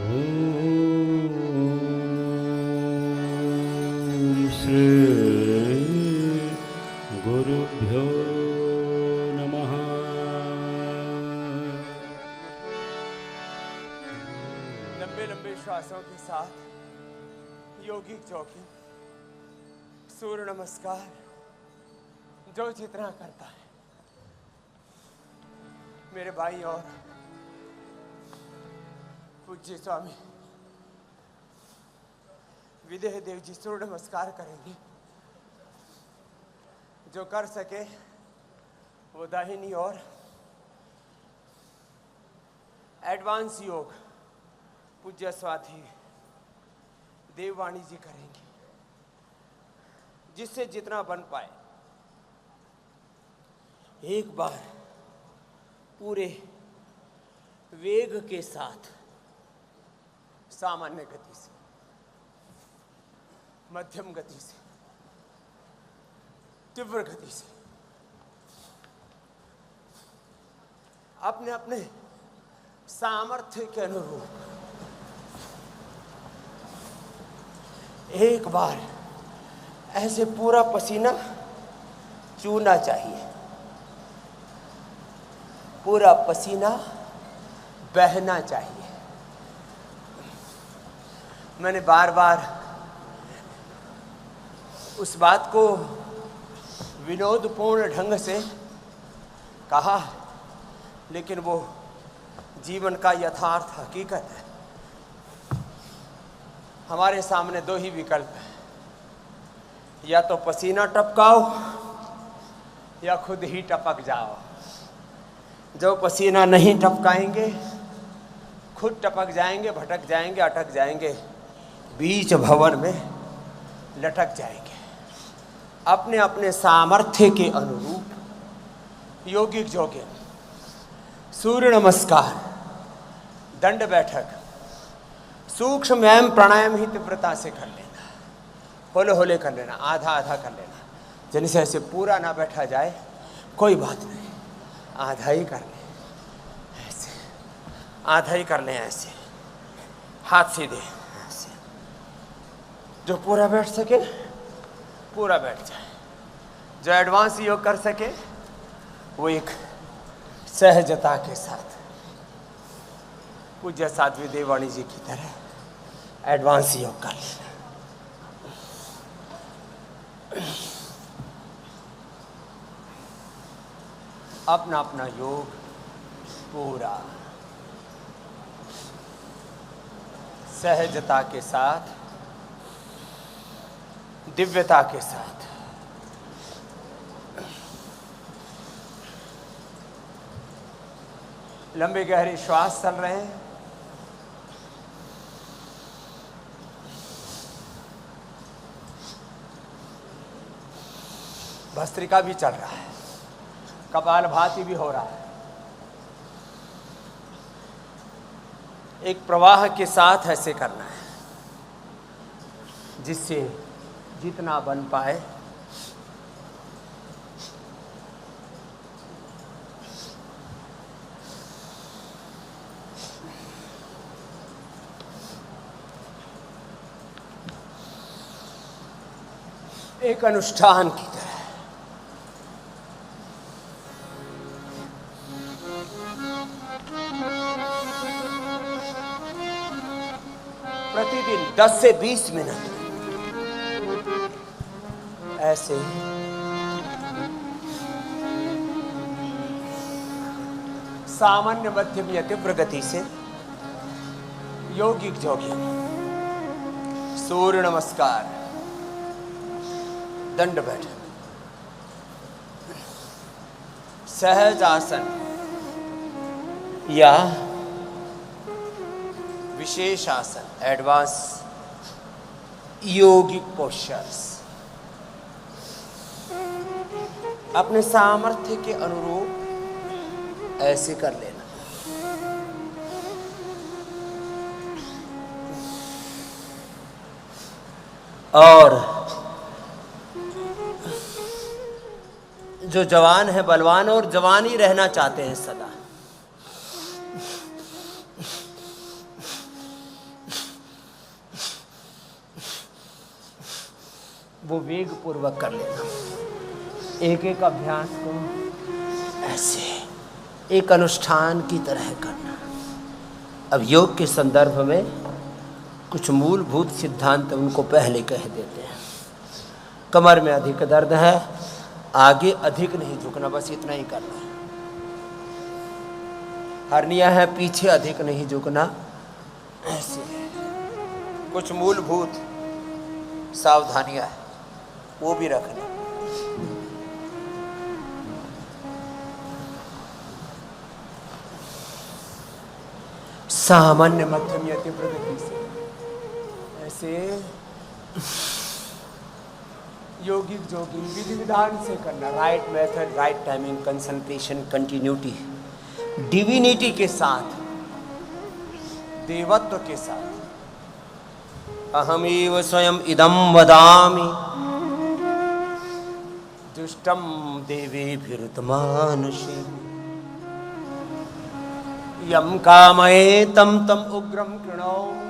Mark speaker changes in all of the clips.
Speaker 1: ओम श्री गुरुभ्यो नमः।
Speaker 2: लंबे लंबे श्वासों के साथ योगिक जॉगिंग, सूर्य नमस्कार जो जितना करता है मेरे भाई और पूज्य स्वामी विदेह देव जी सूर्य नमस्कार करेंगे। जो कर सके वो दाहिनी ओर एडवांस योग पूज्य स्वाति देववाणी जी करेंगे, जिससे जितना बन पाए। एक बार पूरे वेग के साथ सामान्य गति से, मध्यम गति से, तीव्र गति से अपने अपने सामर्थ्य के अनुरूप एक बार ऐसे पूरा पसीना चूना चाहिए, पूरा पसीना बहना चाहिए। मैंने बार बार उस बात को विनोदपूर्ण ढंग से कहा, लेकिन वो जीवन का यथार्थ हकीकत है। हमारे सामने दो ही विकल्प हैं, या तो पसीना टपकाओ या खुद ही टपक जाओ। जो पसीना नहीं टपकाएंगे खुद टपक जाएंगे, भटक जाएंगे, अटक जाएंगे, बीच भंवर में लटक जाएंगे। अपने अपने सामर्थ्य के अनुरूप योगिक जोगिन, सूर्य नमस्कार, दंड बैठक, सूक्ष्म व्यायाम प्राणायाम ही तीव्रता से कर लेना, होले होले कर लेना, आधा आधा कर लेना। जिनसे ऐसे पूरा ना बैठा जाए कोई बात नहीं, आधा ही कर लें, ऐसे आधा ही कर लें, ऐसे हाथ सीधे, ऐसे। जो पूरा बैठ सके पूरा बैठ जाए। जो एडवांस योग कर सके वो एक सहजता के साथ पूज्य साध्वी देववाणी जी की तरह एडवांस योग कर लेना। अपना अपना योग पूरा सहजता के साथ, दिव्यता के साथ। लंबे गहरे श्वास चल रहे हैं। भस्त्रिका भी चल रहा है, कपालभाति भी हो रहा है। एक प्रवाह के साथ ऐसे करना है, जिससे जितना बन पाए। एक अनुष्ठान की तरह। प्रतिदिन 10 से 20 मिनट ऐसे सामान्य मध्यम या तीव्र गति से योगिक जोगिंग, सूर्य नमस्कार, दंड बैठक, सहज आसन या विशेष आसन, एडवांस योगिक पोस्चर्स अपने सामर्थ्य के अनुरूप ऐसे कर लेना। और जो जवान है, बलवान और जवान ही रहना चाहते हैं सदा, वो वेग पूर्वक कर लेना। एक एक अभ्यास को ऐसे एक अनुष्ठान की तरह करना। अब योग के संदर्भ में कुछ मूलभूत सिद्धांत उनको पहले कह देते हैं। कमर में अधिक दर्द है, आगे अधिक नहीं झुकना, बस इतना ही करना है। हर्निया है, पीछे अधिक नहीं झुकना, ऐसे कुछ मूलभूत सावधानियां हैं, वो भी रखना। सामान्य मध्यम या तीव्र गति से ऐसे योगिक जोगिंग विधि विधान से करना। Right method, right timing, concentration, continuity, divinity के साथ, देवत्व के साथ। अहमेव स्वयं इदं वदामि दुष्टम देवेभिरुतमानुषे यम कामये तम तम उग्रम कृणोमि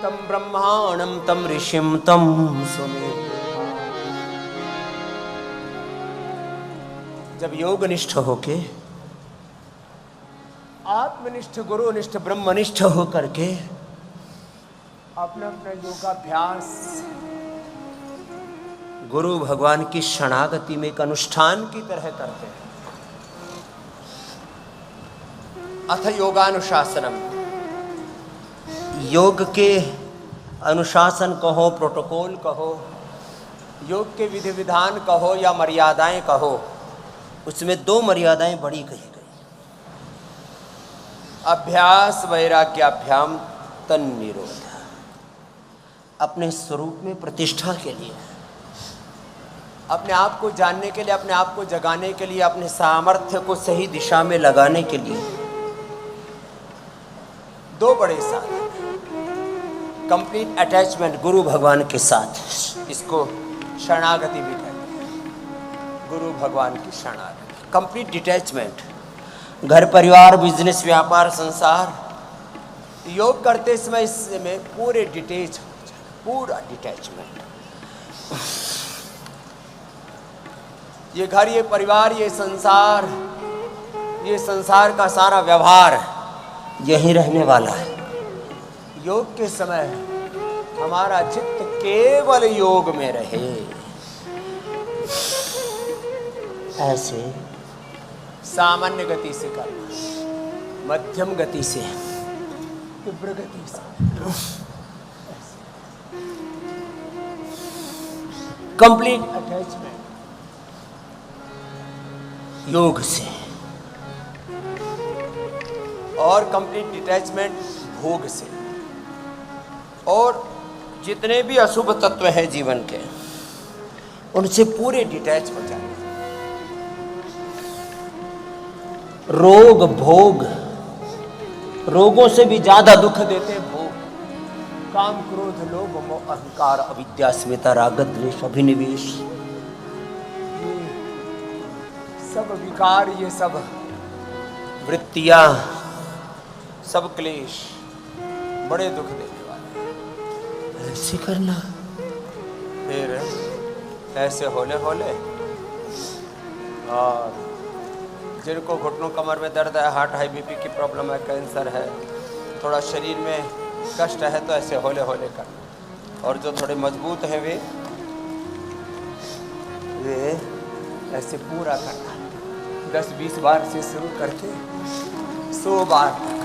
Speaker 2: तम ब्रह्माणं तम ऋषिं तम सुमे। जब योगनिष्ठ होके, आत्मनिष्ठ, गुरुनिष्ठ, ब्रह्मनिष्ठ होकर के अपना अपना योगाभ्यास गुरु भगवान की शरणागति में एक अनुष्ठान की तरह करते हैं। अथ योगानुशासनम, योग के अनुशासन कहो, प्रोटोकॉल कहो, योग के विधि विधान कहो या मर्यादाएं कहो, उसमें दो मर्यादाएं बड़ी कही गई। अभ्यास वैराग्याभ्याम तन्निरोध, अपने स्वरूप में प्रतिष्ठा के लिए, अपने आप को जानने के लिए, अपने आप को जगाने के लिए, अपने सामर्थ्य को सही दिशा में लगाने के लिए दो बड़े साधन। कंप्लीट अटैचमेंट गुरु भगवान के साथ, इसको शरणागति भी कहते हैं। गुरु भगवान की शरणागति, कंप्लीट डिटैचमेंट। घर परिवार, बिजनेस, व्यापार, संसार, योग करते समय इसमें पूरे डिटेच, पूरा डिटैचमेंट। ये घर, ये परिवार, ये संसार का सारा व्यवहार यहीं रहने वाला है। योग के समय हमारा चित्त केवल योग में रहे, ऐसे सामान्य गति से करना, मध्यम गति से, तीव्र गति से, कंप्लीट अटैचमेंट योग से, और कंप्लीट डिटैचमेंट भोग से। और जितने भी अशुभ तत्व हैं जीवन के, उनसे पूरे डिटैच हो जाए। रोग भोग, रोगों से भी ज्यादा दुख देते भोग। काम, क्रोध, लोभ, मोह, अहंकार, अविद्या, स्मिता, राग, द्वेष, अभिनिवेश, ये सब विकार, ये सब वृत्तियां, सब क्लेश बड़े दुख देने वाले। ऐसे करना, फिर ऐसे होले होले। और जिनको घुटनों कमर में दर्द है, हार्ट, हाई बीपी की प्रॉब्लम है, कैंसर है, थोड़ा शरीर में कष्ट है, तो ऐसे होले होले करना। और जो थोड़े मजबूत हैं वे ऐसे पूरा करना। 10-20 बार से शुरू करके 100 बार तक।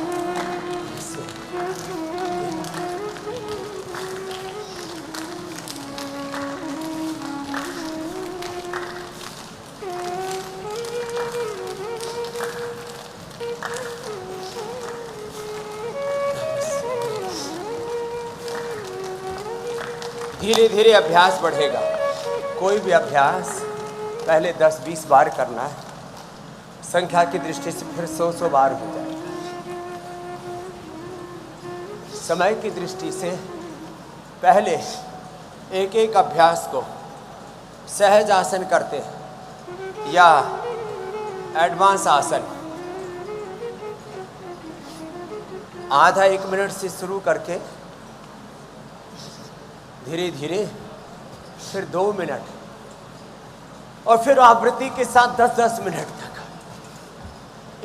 Speaker 2: धीरे धीरे अभ्यास बढ़ेगा। कोई भी अभ्यास पहले 10-20 बार करना है, संख्या की दृष्टि से फिर 100 बार हो जाएगा। समय की दृष्टि से पहले एक एक अभ्यास को सहज आसन करते हैं या एडवांस आसन, आधा 1 मिनट से शुरू करके धीरे धीरे फिर 2 मिनट, और फिर आवृत्ति के साथ 10-10 मिनट तक,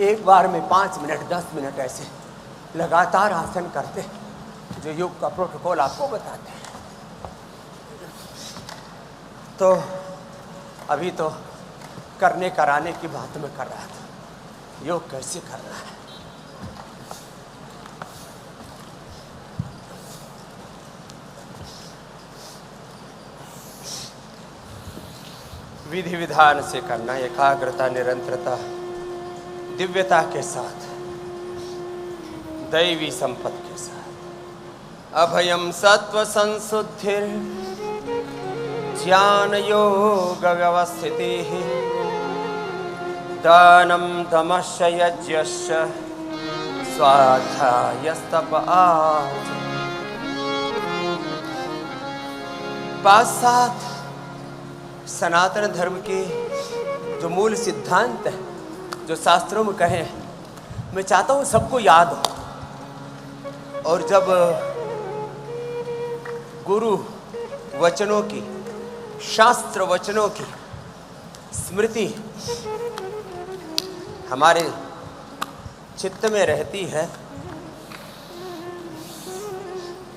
Speaker 2: एक बार में 5 मिनट 10 मिनट ऐसे लगातार आसन करते, जो योग का प्रोटोकॉल आपको बताते हैं। तो अभी तो करने कराने की बात मैं कर रहा था, योग कैसे करना है। विधि विधान से करना, एकाग्रता, निरंतरता, दिव्यता के साथ, दैवी संपत्ति के साथ। अभयम सत्व संशुद्धिर ज्ञान योग व्यवस्थिति दानम दमश्च यज्ञश्च स्वाध्यायस्तप आच। 5-7 सनातन धर्म के जो मूल सिद्धांत है, जो शास्त्रों में कहे हैं, मैं चाहता हूँ सबको याद हो। और जब गुरु वचनों की, शास्त्र वचनों की स्मृति हमारे चित्त में रहती है,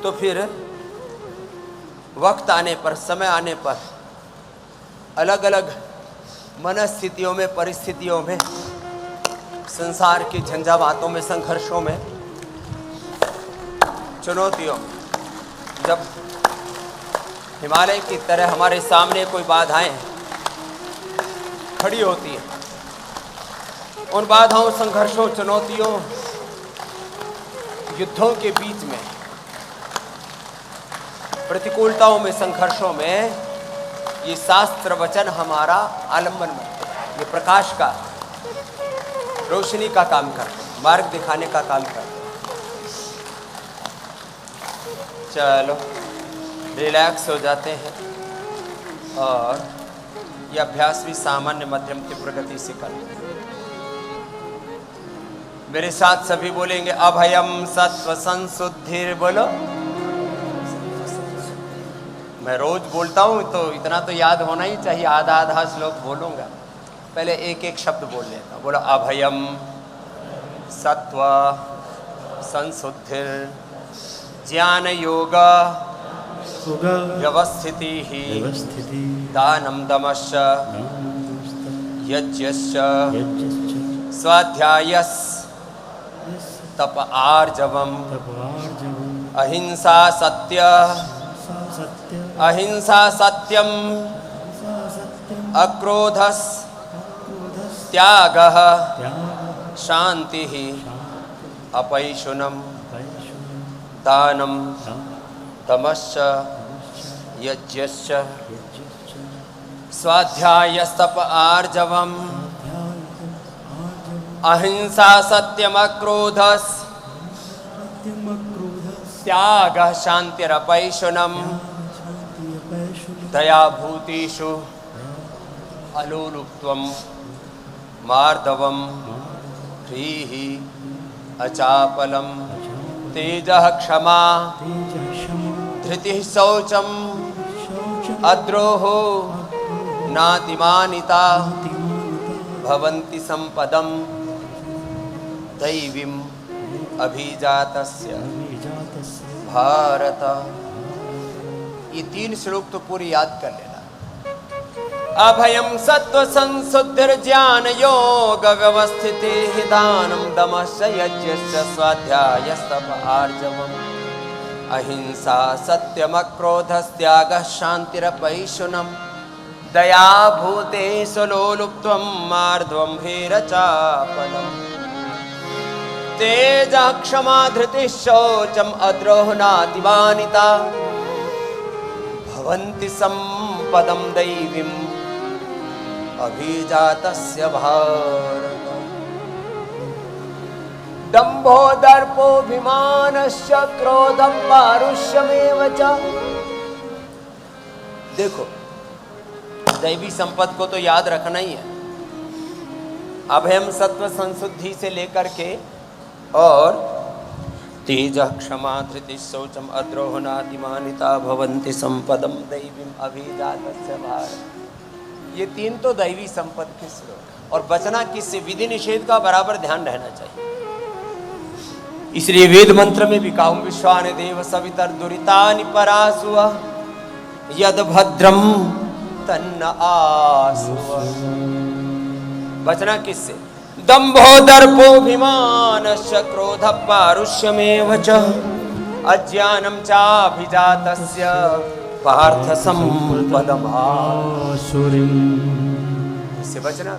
Speaker 2: तो फिर वक्त आने पर, समय आने पर, अलग अलग मनस्थितियों में, परिस्थितियों में, संसार की झंझावातों में, संघर्षों में, चुनौतियों में, जब हिमालय की तरह हमारे सामने कोई बाधाएं खड़ी होती हैं, उन बाधाओं, संघर्षों, चुनौतियों, युद्धों के बीच में, प्रतिकूलताओं में, संघर्षों में, ये शास्त्र वचन हमारा आलम्बन बनते हैं। ये प्रकाश का, रोशनी का काम करते हैं, मार्ग दिखाने का काम करते हैं। चलो रिलैक्स हो जाते हैं, और ये अभ्यास भी सामान्य मध्यम तीव्र गति से करते हैं। मेरे साथ सभी बोलेंगे, अभयम सत्व संशुद्धिर। बोलो। मैं रोज बोलता हूँ तो इतना तो याद होना ही चाहिए, आधा आधा श्लोक बोलूँगा। पहले एक एक शब्द बोल लेता हूँ। बोलो, अभयम सत्व संशुद्धिर ज्ञान योग व्यवस्थिति दानम दमश्च यज्ञश्च स्वाध्यायस तप आर्जवम अहिंसा सत्य अहिंसा सत्यम अक्रोधस त्यागः शांति अपैशुनम दानम तमश्च यज्ञश्च स्वाध्यायस्तप आर्जवम अहिंसा सत्यम अक्रोधस त्यागः शांतिरपैशुनम दयाभूतेषु अलोलुप्त्वं मार्दवं ह्रीः अचापलं तेजः क्षमा धृतिः शौचम् अद्रोहो नातिमानिता भवन्ति संपदं दैवीम् अभिजातस्य भारत। ये 3 श्लोक तो पूरी याद कर लेना। अभयम सत्व संशुद्धिर ज्ञान योग व्यवस्थिति दानम दमश्च यज्ञश्च स्वाध्यायस्तप आर्जवम अहिंसा सत्यम क्रोधस् त्यागः शांतिरपैशुनम दया भूतेषु लोलुप्त्वं मार्दवं ह्रीरचापलम् तेजः क्षमा धृतिः शौचम् अद्रोहो नातिमानिता भवन्ति संपदं दैवीम् अभिजातस्य भारत। दम्भो दर्पोऽभिमानश्च क्रोधं पारुष्यमेव च। देखो, दैवी संपद को तो याद रखना ही है। अभयम सत्व संशुद्धि से लेकर के और तेज क्षमा धृति शौचम अद्रोहनातिमानिता भवन्ति संपदम दैवीम अभिजातस्य भारत। ये तीन तो दैवी संपद के स्रोत, और बचना किससे? विधि निषेध का बराबर ध्यान रहना चाहिए। इसलिए वेद मंत्र में भी कहा विश्वानि देव सवितर दुरितानि परासुआ यद भद्रम तन्न आसुआ। बचना किससे? दंभो दर्पोभिमानस्य क्रोध पारुष्यमेव च अज्ञानम चाभिजातस्य पार्थ संपदम्
Speaker 1: आसुरीं।
Speaker 2: इससे बचना।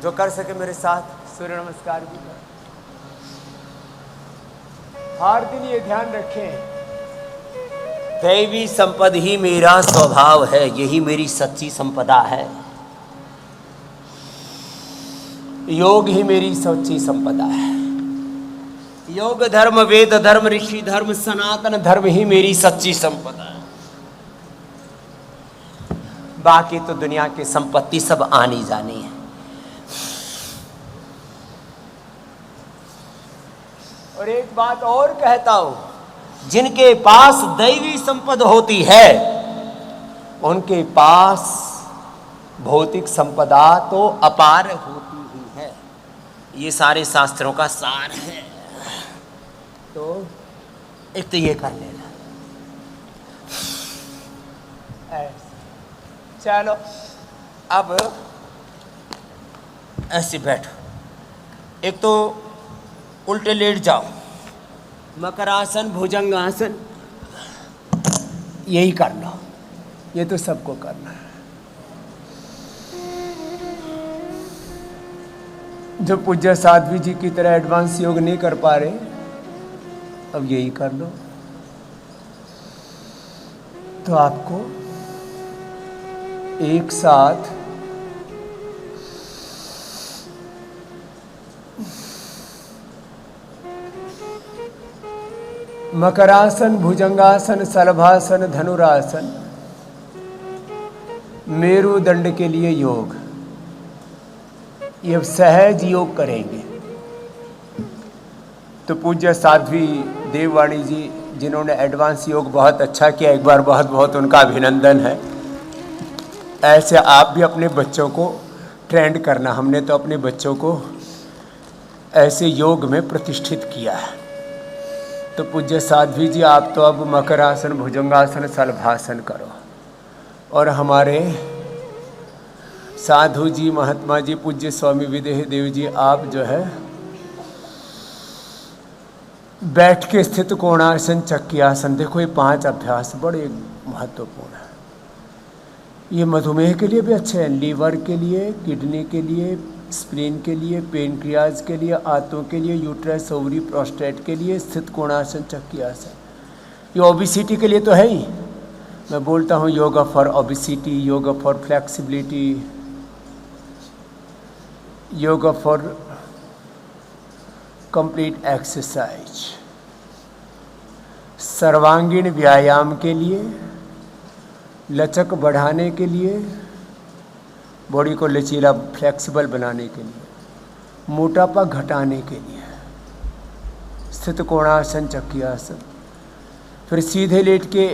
Speaker 2: जो कर सके मेरे साथ सूर्य नमस्कार भी कर। हर दिन ये ध्यान रखें, दैवी संपद ही मेरा स्वभाव है, यही मेरी सच्ची संपदा है। योग ही मेरी सच्ची संपदा है। योग धर्म, वेद धर्म, ऋषि धर्म, सनातन धर्म ही मेरी सच्ची संपदा है। बाकी तो दुनिया की संपत्ति सब आनी जानी है। और एक बात और कहता हूं, जिनके पास दैवी संपद होती है उनके पास भौतिक संपदा तो अपार होती ही है। ये सारे शास्त्रों का सार है। तो एक तो ये कर लेना। चलो अब ऐसे बैठो। एक तो उल्टे लेट जाओ, मकरासन, भुजंगासन, यही कर लो। ये तो सबको करना है। जो पूज्य साध्वी जी की तरह एडवांस योग नहीं कर पा रहे, अब यही कर लो। तो आपको एक साथ मकरासन, भुजंगासन, शलभासन, धनुरासन, मेरुदंड के लिए योग, ये सहज योग करेंगे। तो पूज्य साध्वी देववाणी जी जिन्होंने एडवांस योग बहुत अच्छा किया, एक बार बहुत बहुत उनका अभिनंदन है। ऐसे आप भी अपने बच्चों को ट्रेंड करना। हमने तो अपने बच्चों को ऐसे योग में प्रतिष्ठित किया है। तो पूज्य साध्वी जी आप तो अब मकरासन, भुजंगासन, शलभासन करो। और हमारे साधु जी, महात्मा जी, पूज्य स्वामी विदेह देव जी, आप जो है बैठ के स्थित कोणासन, चक्रियासन, देखो ये 5 अभ्यास बड़े महत्वपूर्ण है। ये मधुमेह के लिए भी अच्छे हैं, लीवर के लिए, किडनी के लिए, स्प्लीन के लिए, पेनक्रियाज के लिए, आंतों के लिए, यूट्रस, ओवरी, प्रोस्टेट के लिए स्थित कोणासन, चक्रियासन। ये ओबिसिटी के लिए तो है ही। मैं बोलता हूँ yoga for obesity, yoga for flexibility, yoga for complete exercise. सर्वांगीण व्यायाम के लिए, लचक बढ़ाने के लिए, बॉडी को लचीला फ्लेक्सिबल बनाने के लिए, मोटापा घटाने के लिए स्थित कोणासन, चक्रियासन। फिर सीधे लेट के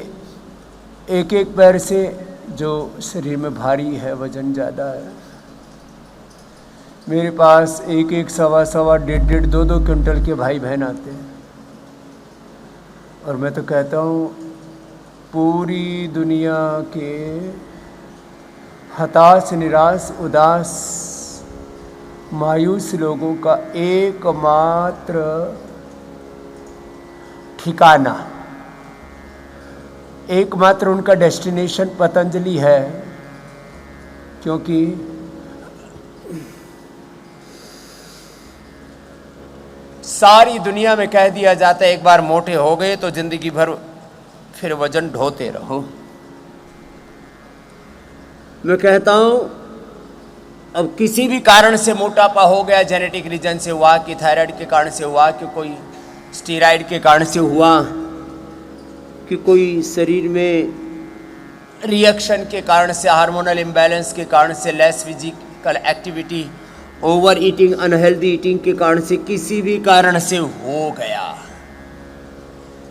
Speaker 2: एक एक पैर से, जो शरीर में भारी है, वजन ज़्यादा है, मेरे पास एक एक, सवा सवा, 1.5, 2 क्विंटल के भाई बहन आते हैं। और मैं तो कहता हूँ पूरी दुनिया के हताश, निराश, उदास, मायूस लोगों का एकमात्र ठिकाना, एकमात्र उनका डेस्टिनेशन पतंजलि है। क्योंकि सारी दुनिया में कह दिया जाता है एक बार मोटे हो गए तो जिंदगी भर फिर वजन ढोते रहो। मैं कहता हूं अब किसी भी कारण से मोटापा हो गया, जेनेटिक रीजन से हुआ कि थायराइड के कारण से हुआ कि कोई स्टीराइड के कारण से हुआ कि कोई शरीर में रिएक्शन के कारण से, हार्मोनल इम्बैलेंस के कारण से, less physical activity, over eating, unhealthy eating के कारण से, किसी भी कारण से हो गया,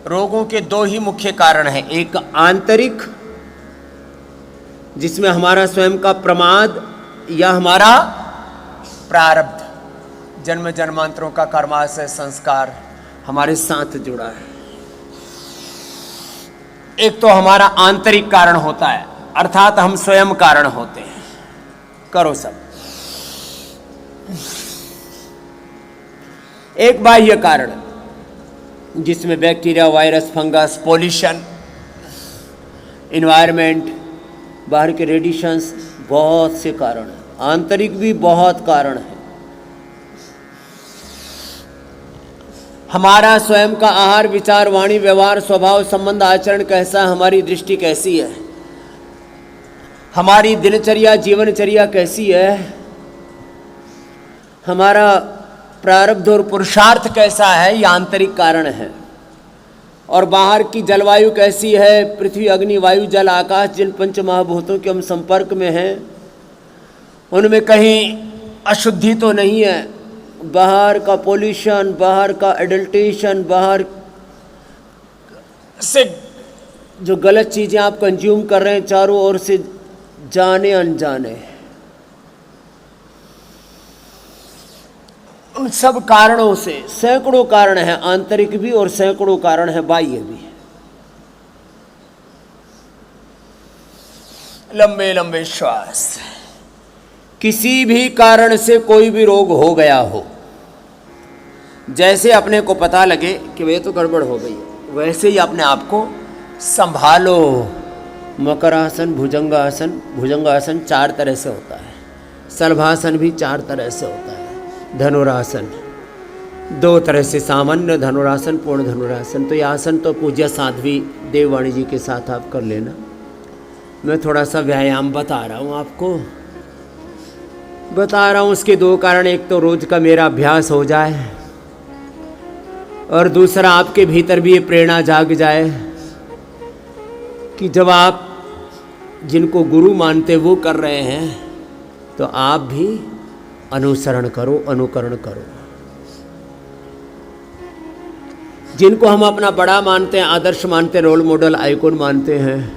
Speaker 2: रोगों के दो ही मुख्य कारण हैं, एक आंतरिक जिसमें हमारा स्वयं का प्रमाद या हमारा प्रारब्ध, जन्म जन्मांतरों का कर्माशय संस्कार हमारे साथ जुड़ा है। एक तो हमारा आंतरिक कारण होता है, अर्थात हम स्वयं कारण होते हैं। करो सब। एक बाह्य कारण जिसमें bacteria, virus, fungus, pollution, environment, बाहर के रेडिएशंस, बहुत से कारण हैं। आंतरिक भी बहुत कारण है। हमारा स्वयं का आहार, विचार, वाणी, व्यवहार, स्वभाव, संबंध, आचरण कैसा, हमारी दृष्टि कैसी है, हमारी दिनचर्या, जीवनचर्या कैसी है, हमारा प्रारब्ध और पुरुषार्थ कैसा है, ये आंतरिक कारण है। और बाहर की जलवायु कैसी है, पृथ्वी, अग्नि, वायु, जल, आकाश, जिन पंच महाभूतों के हम संपर्क में हैं, उनमें कहीं अशुद्धि तो नहीं है। बाहर का पोल्यूशन, बाहर का एडल्ट्रेशन, बाहर से जो गलत चीज़ें आप कंज्यूम कर रहे हैं चारों ओर से, जाने अनजाने, उन सब कारणों से, सैकड़ों कारण हैं आंतरिक भी और सैकड़ों कारण हैं बाह्य भी। लंबे लंबे श्वास। किसी भी कारण से कोई भी रोग हो गया हो, जैसे अपने को पता लगे कि वे तो गड़बड़ हो गई है, वैसे ही अपने आप को संभालो। मकरासन, भुजंगासन, भुजंगासन 4 तरह से होता है, शलभासन भी 4 तरह से होता है, धनुरासन 2 तरह से, सामान्य धनुरासन, पूर्ण धनुरासन। तो ये आसन तो पूज्य साध्वी देववाणी जी के साथ आप कर लेना। मैं थोड़ा सा व्यायाम बता रहा हूँ आपको, बता रहा हूँ। उसके 2 कारण, एक तो रोज का मेरा अभ्यास हो जाए और दूसरा आपके भीतर भी ये प्रेरणा जाग जाए कि जब आप जिनको गुरु मानते वो कर रहे हैं तो आप भी अनुसरण करो, अनुकरण करो। जिनको हम अपना बड़ा मानते हैं, आदर्श मानते हैं, रोल मॉडल, आइकॉन मानते हैं,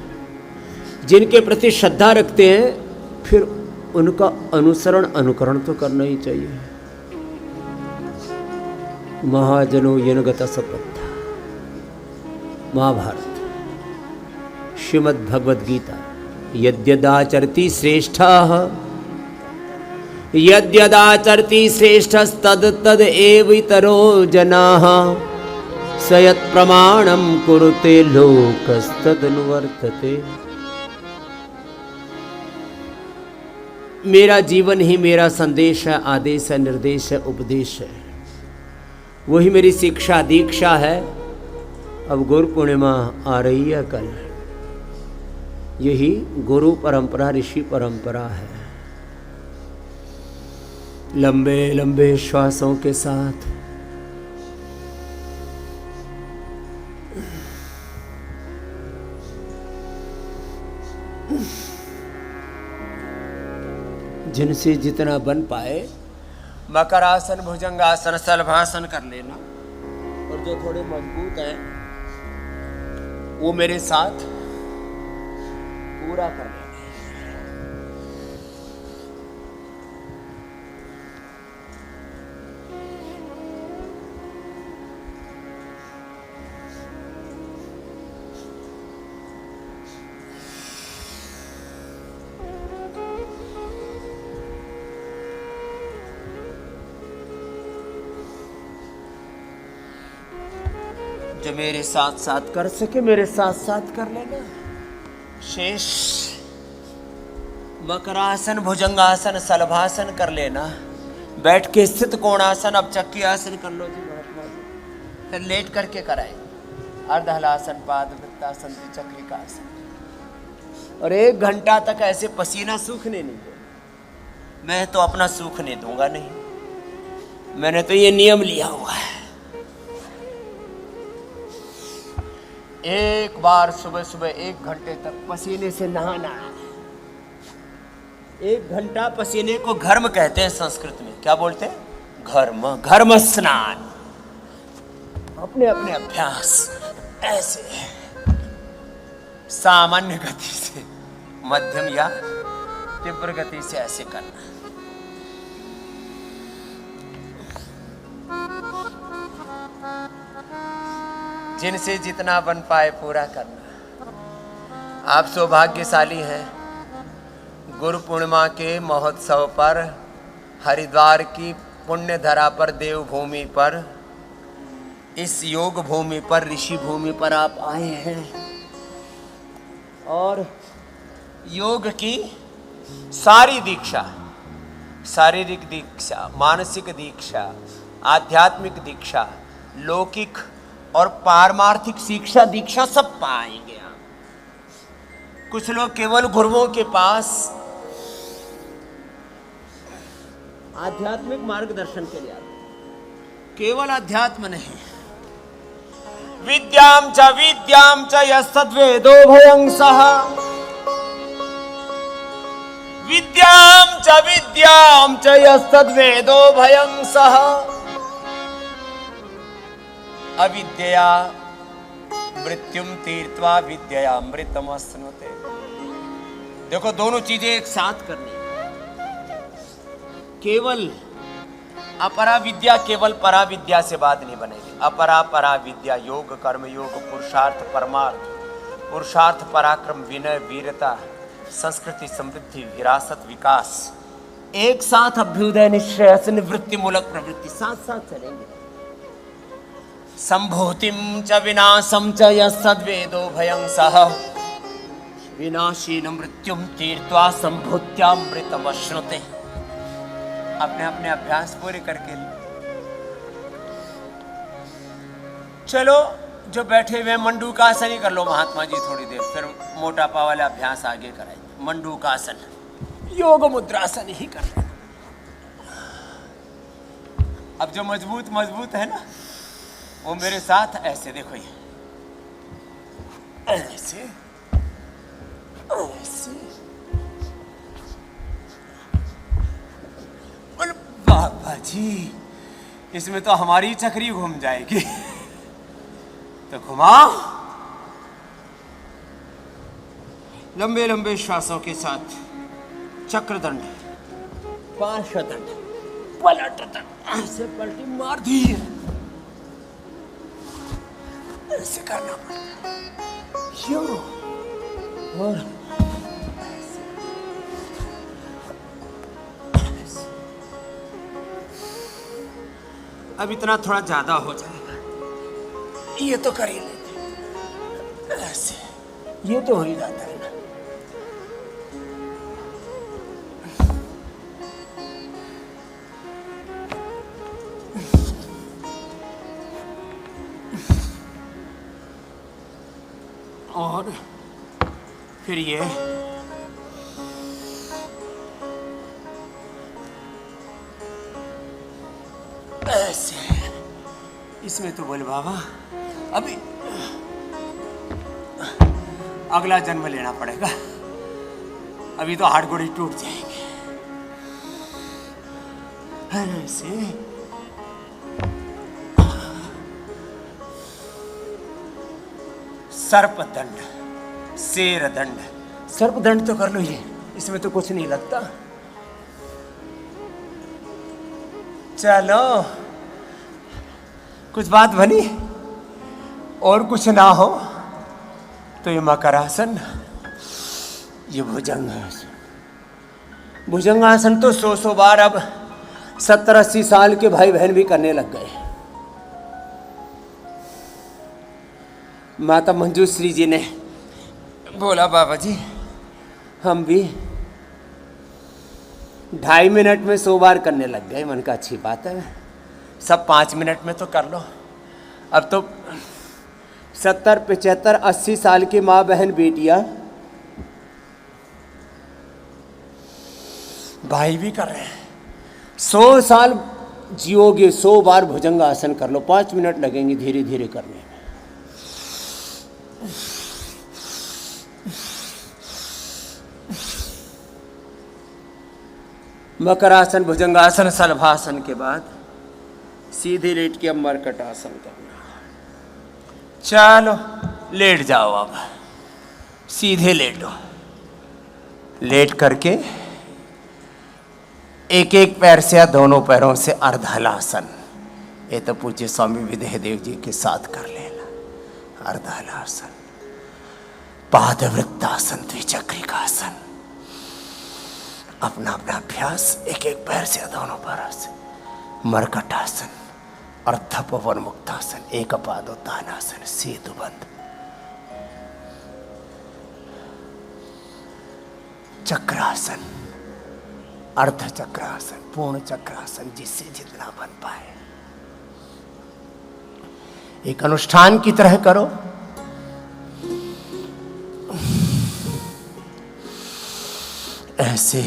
Speaker 2: जिनके प्रति श्रद्धा रखते हैं, फिर उनका अनुसरण, अनुकरण तो करना ही चाहिए। महाजनो यनगत सपत्ता, महाभारत, श्रीमद् भगवद गीता। यद्यदाचरति श्रेष्ठः, यद्यदाचरति श्रेष्ठस्तद एवितरो जनाः, स यत्प्रमाणं कुरुते लोकस्तदनुवर्तते। मेरा जीवन ही मेरा संदेश है, आदेश है, निर्देश है, उपदेश है। वही मेरी शिक्षा, दीक्षा है। अब गुरु पूर्णिमा आ रही है कल, यही गुरु परंपरा, ऋषि परंपरा है। लंबे लंबे श्वासों के साथ जिनसे जितना बन पाए मकरासन, भुजंगासन, शलभासन कर लेना। और जो थोड़े मजबूत हैं वो मेरे साथ पूरा कर लेना। जो मेरे साथ साथ कर सके मेरे साथ साथ कर लेना। शेष मकरासन, भुजंगासन, शलभासन कर लेना। बैठ के स्थित कोणासन, अब चक्की आसन कर लो जी महात्मा जी। फिर लेट करके कराए अर्धहलासन, पाद वृत्तासन, चक्रिकासन। और 1 घंटा तक ऐसे पसीना सूखने नहीं दो। मैं तो अपना सूखने दूंगा नहीं, मैंने तो ये नियम लिया हुआ है। एक बार सुबह सुबह 1 घंटे तक पसीने से नहाना है। 1 घंटा पसीने को घर्म कहते हैं संस्कृत में। क्या बोलते हैं? घर्म, घर्म स्नान। अपने अपने अभ्यास ऐसे सामान्य गति से, मध्यम या तीव्र गति से ऐसे करना। जिनसे जितना बन पाए पूरा करना। आप सौभाग्यशाली हैं, गुरु पूर्णिमा के महोत्सव पर, हरिद्वार की पुण्य धरा पर, देवभूमि पर, इस योग भूमि पर, ऋषि भूमि पर आप आए हैं और योग की सारी दीक्षा, शारीरिक दीक्षा, मानसिक दीक्षा, आध्यात्मिक दीक्षा, लौकिक और पारमार्थिक शिक्षा दीक्षा सब पाएंगे आप। कुछ लोग केवल गुरुओं के पास आध्यात्मिक मार्गदर्शन के लिए आते, केवल अध्यात्म नहीं। विद्याम च यस्तद्वेदो भयं सः, विद्याम च यस्तद्वेदो भयं सः, अविद्यया मृत्युम तीर्त्वा विद्यया अमृतमश्नुते। देखो दोनों चीजें एक साथ करनी। केवल अपरा विद्या केवल परा विद्या से बात नहीं बनेगी। अपरा परा विद्या, योग, कर्म योग, पुरुषार्थ, परमार्थ, पुरुषार्थ, पराक्रम, विनय, वीरता, संस्कृति, समृद्धि, विरासत, विकास, एक साथ अभ्युदय, निश्चय, निवृत्ति मूलक प्रवृत्ति साथ साथ चलेंगे। संभूतिम च विनाशम च यस्तद्वेदो भयं सः, विनाशीन मृत्युम तीर्त्वा संभूत्यामृतमश्नुते। अपने अपने अभ्यास पूरे करके चलो। जो बैठे हुए मंडूकासन ही कर लो महात्मा जी थोड़ी देर, फिर मोटापा वाला अभ्यास आगे कराएंगे। मंडूकासन, योग मुद्रासन ही कर रहे। अब जो मजबूत है ना, वो मेरे साथ ऐसे देखो, ये ऐसे ऐसे। बाबा जी, इसमें तो हमारी चक्री घूम जाएगी। तो घुमाओ, लंबे लंबे श्वासों के साथ चक्रदंड, पार्श्वदंड, पलट दंड, ऐसे पलटी मार दी, ऐसे करना पड़ता। यो और अब इतना थोड़ा ज्यादा हो जाएगा, ये तो कर ही लेते ऐसे, ये तो हो ही जाता है ना। और फिर ये ऐसे, इसमें तो बोले बाबा अभी अगला जन्म लेना पड़ेगा, अभी तो हाथ गोड़ी टूट जाएंगे। ऐसे सर्पदंड, शेरदंड, सर्पदंड तो कर लो, ये इसमें तो कुछ नहीं लगता। चलो कुछ बात बनी और कुछ ना हो तो ये मकरासन, ये भुजंगासन। भुजंगासन तो 100 बार अब 70-80 साल के भाई बहन भी करने लग गए। माता मंजूश्री जी ने बोला बाबा जी हम भी 2.5 मिनट में 100 बार करने लग गए। मन का अच्छी बात है, सब 5 मिनट में तो कर लो। अब तो 70, 75, 80 साल की माँ बहन बेटियां भाई भी कर रहे हैं। 100 साल जियोगे 100 बार भुजंगासन कर लो, 5 मिनट लगेंगे धीरे धीरे करने में। मकरासन, भुजंगासन, सलभासन के बाद सीधे लेट के अब मरकट आसन करना। चलो लेट जाओ, अब सीधे लेटो। लेट करके एक एक पैर से या दोनों पैरों से अर्धहलासन, ये तो पूज्य स्वामी विदेहदेव जी के साथ कर लेना। अर्धहलासन, पादवृत्तासन, द्विचक्रिकासन, अपना अपना अभ्यास एक एक पैर से या दोनों पैरों से। मरकटासन, अर्धपवन मुक्तासन, एक पादोत्थानासन, सेतुबंध, चक्रासन, अर्ध चक्रासन, पूर्ण चक्रासन, जिससे जितना बन पाए एक अनुष्ठान की तरह करो। ऐसे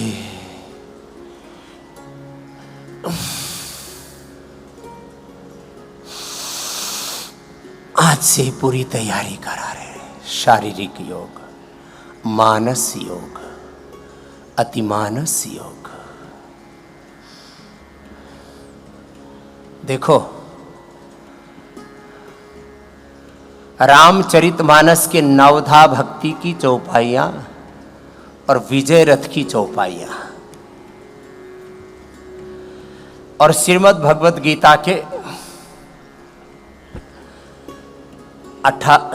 Speaker 2: आज से पूरी तैयारी करा रहे हैं। शारीरिक योग, मानस योग, अतिमानस योग। देखो, रामचरितमानस के नवधा भक्ति की चौपाइयां और विजय रथ की चौपाइयां, और श्रीमद् भगवद गीता के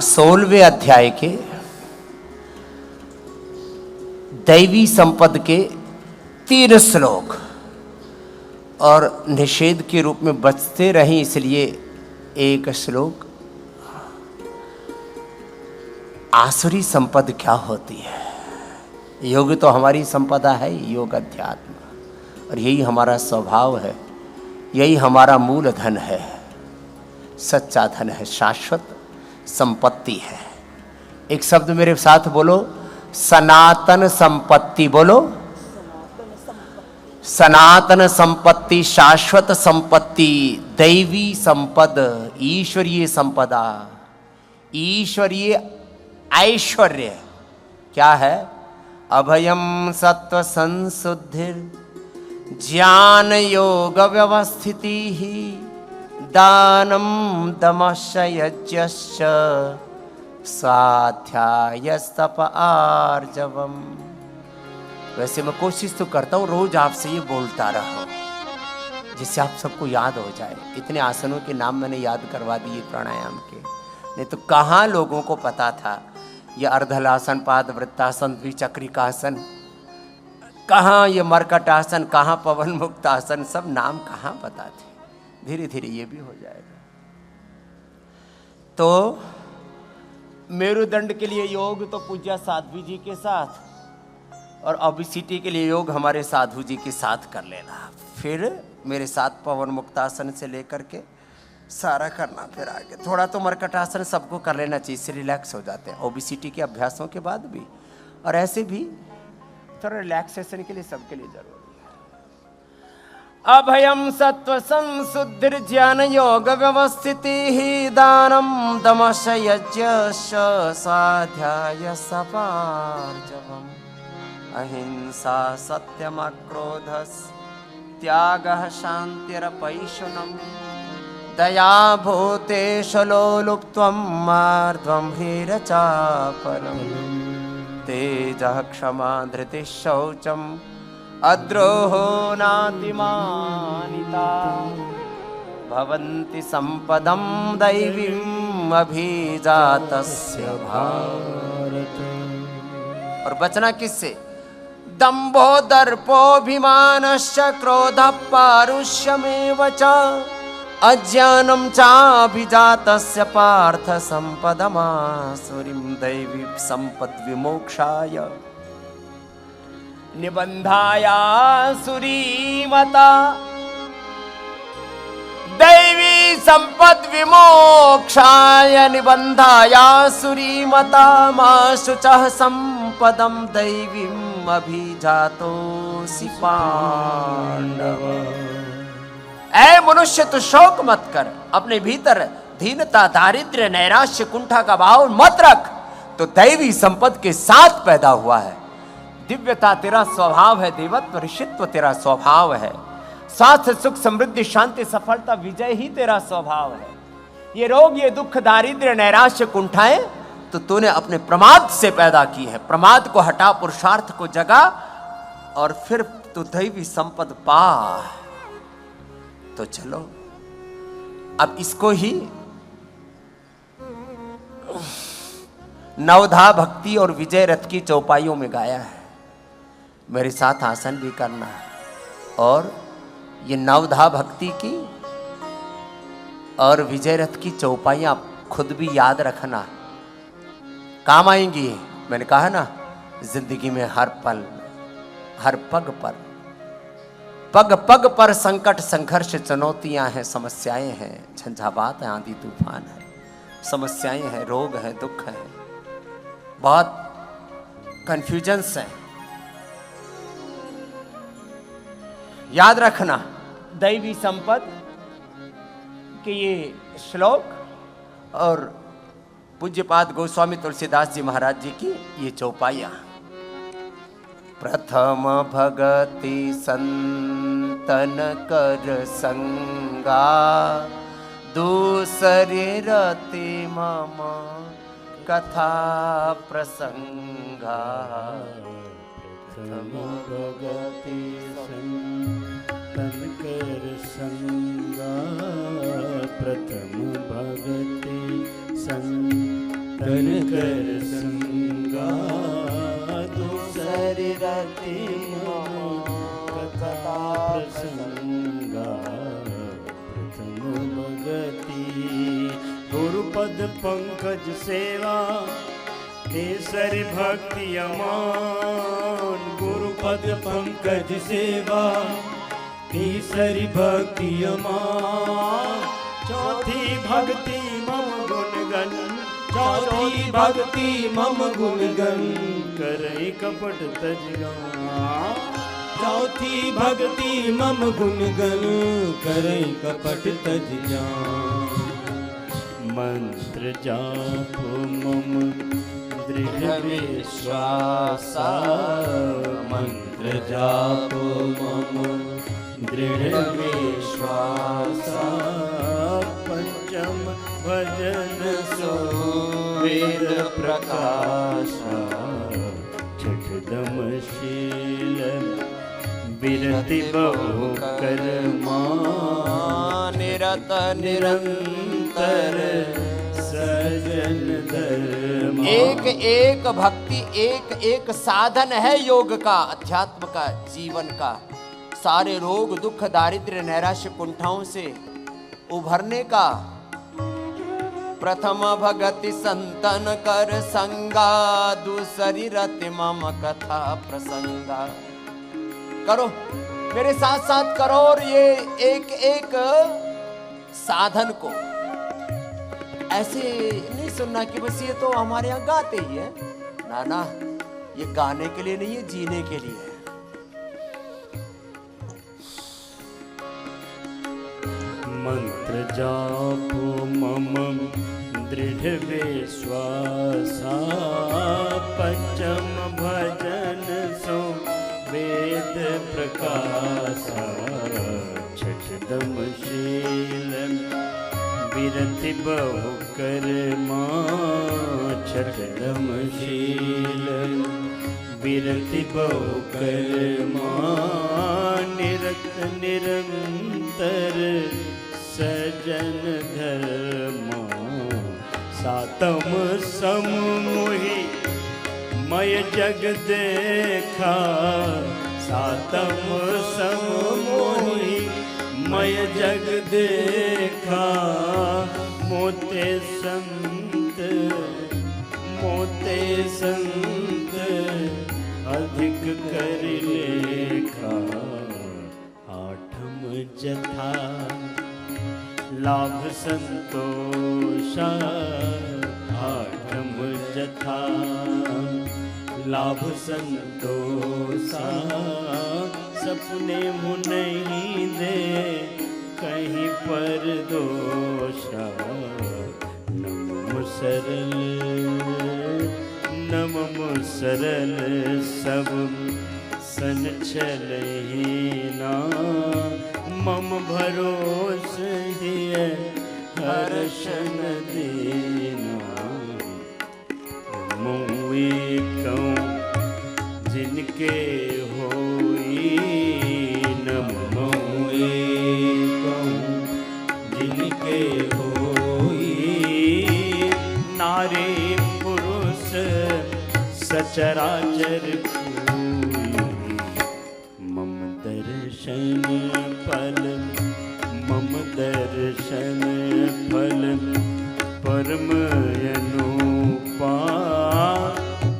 Speaker 2: 16वें अध्याय के दैवी संपद के 3 श्लोक और निषेध के रूप में बचते रहे, इसलिए एक श्लोक आसुरी संपद क्या होती है। योग तो हमारी संपदा है, योग अध्यात्म, और यही हमारा स्वभाव है, यही हमारा मूल धन है, सच्चा धन है, शाश्वत संपत्ति है। एक शब्द मेरे साथ बोलो, सनातन संपत्ति। बोलो, सनातन संपत्ति, शाश्वत संपत्ति, दैवी संपद, ईश्वरीय संपदा, ईश्वरीय ऐश्वर्य क्या है? अभयम सत्व संशुद्धिर ज्ञान योग व्यवस्थिति ही दानम दमश्च यज्ञश्च स्वाध्यायस्तप आर्जवम। वैसे मैं कोशिश तो करता हूँ रोज आपसे ये बोलता रहो, जिससे आप सबको याद हो जाए। इतने आसनों के नाम मैंने याद करवा दिए प्राणायाम के, नहीं तो कहाँ लोगों को पता था ये अर्धलासन, पादवृत्तासन, द्विचक्रिकासन, कहाँ ये मरकटासन, कहाँ पवन मुक्तासन, सब नाम कहाँ पता थे। धीरे धीरे ये भी हो जाएगा। तो मेरुदंड के लिए योग तो पूज्य साध्वी जी के साथ, और ओबेसिटी के लिए योग हमारे साधु जी के साथ कर लेना। फिर मेरे साथ पवन मुक्तासन से लेकर के सारा करना। फिर आगे थोड़ा तो मरकटासन सबको कर लेना चाहिए, इससे रिलैक्स हो जाते हैं ओबेसिटी के अभ्यासों के बाद भी, और ऐसे भी थोड़ा रिलैक्सेशन के लिए सबके लिए जरूरी है। अभयम सत्व संशुद्धिर ज्ञान योग व्यवस्थिति ही दानम दमश यज्ञश्च स्वाध्याय सपार्जवम अहिंसा सत्यम क्रोधस् त्यागः शान्तिरपैशुनम् दया भूतेषु लोलुप्त्वं मार्द्वं ह्रीरचापलम् तेजः क्षमा धृतिः शौचम् अद्रोहो नातिमानिता भवन्ति सम्पदं दैवीम् अभिजातस्य भारत। और बचना किससे? दम्भो दर्पोऽभिमानश्च क्रोधः पारुष्यमेव च अज्ञानं चाभिजातस्य पार्थ सम्पदमासुरीं दैवी सम्पद्विमोक्षाय निबन्धायासुरीमता दैवी सम्पद्विमोक्षाय निबन्धायासुरीमता मा शुचः सम्पदं दैवीम् अभिजातोऽसि पाण्डव। ऐ मनुष्य तू शोक मत कर, अपने भीतर दीनता, दारिद्र्य, नैराश्य, कुंठा का भाव मत रख, तो दैवी संपद के साथ पैदा हुआ है। दिव्यता तेरा स्वभाव है, देवत्व ऋषित्व तेरा स्वभाव है, स्वास्थ्य सुख समृद्धि शांति सफलता विजय ही तेरा स्वभाव है। ये रोग, ये दुख, दारिद्र्य, नैराश्य, कुंठाएं तो तूने अपने प्रमाद से पैदा की है। प्रमाद को हटा, पुरुषार्थ को जगा, और फिर तू दैवी संपद पा। तो चलो अब इसको ही नवधा भक्ति और विजय रथ की चौपाइयों में गाया है। मेरे साथ आसन भी करना है, और ये नवधा भक्ति की और विजय रथ की चौपाइयां खुद भी याद रखना, काम आएंगी। मैंने कहा ना, जिंदगी में हर पल, हर पग पर संकट, संघर्ष, चुनौतियां हैं, समस्याएं हैं, झंझावात है, आंधी तूफान है, समस्याएं हैं, रोग है, दुख है, बहुत कंफ्यूजन्स हैं। याद रखना दैवी संपद के ये श्लोक और पूज्यपाद गोस्वामी तुलसीदास जी महाराज जी की ये चौपाइयां। प्रथम भगति संतन कर संगा, दूसरे रति मम कथा प्रसंगा।
Speaker 1: प्रथम भगति संतन कर संगा, प्रथम भगति संतन कर संगा, दूसरी रति मम कथा प्रसंगा। प्रथम भगति गुरुपद पंकज सेवा, तीसरी भक्ति अमान। गुरुपद पंकज सेवा, तीसरी भक्ति अमान। चौथी भक्ति मम गुणगन, चौथी भक्ति मम गुणगन। करई कपट तजगा, चौथी भक्ति मम गुणगन। करई कपट तजगा। मंत्र जाप मम दृढ़ विश्वासा, मंत्र जाप मम दृढ़ विश्वासा। पंचम भजन सो वेद प्रकाशा, छठदम शील विरति बहु कर्मा। निरत निरंतर सजन धर्म।
Speaker 2: एक एक भक्ति, एक एक साधन है योग का, अध्यात्म का, जीवन का, सारे रोग दुख दारिद्र्य नैराश्य कुंठाओं से उभरने का। प्रथम भगति संतन कर संगा, दूसरी रति मम कथा प्रसंगा। करो मेरे साथ साथ करो, और ये एक एक साधन को ऐसे नहीं सुनना कि बस ये तो हमारे यहाँ गाते ही है। ना ना, ये गाने के लिए नहीं है, जीने के लिए है।
Speaker 1: मंत्र जाप मम दृढ़ विश्वासा, पंचम भजन सो वेद प्रकाशा। छठदम शील विरति बहु कर्मा, छठदम शील विरति बहु कर्मा। निरत निरंतर सजन धर्मा। सातम सम मोहि मय जग देखा, सातम सम मोहि मय जग देखा। मोते संत अधिक कर लेखा। आठम जथा लाभ संतोषा, आठम जथा लाभ संतोषा। सपने मुनहि दे कहीं पर दोषा। नमो सरल नमो सरल सब सन छलहीना। मम भरोस दिए हर्षन दीना। चराचर मम दर्शन फल मम दर्शन फल परम अनुपा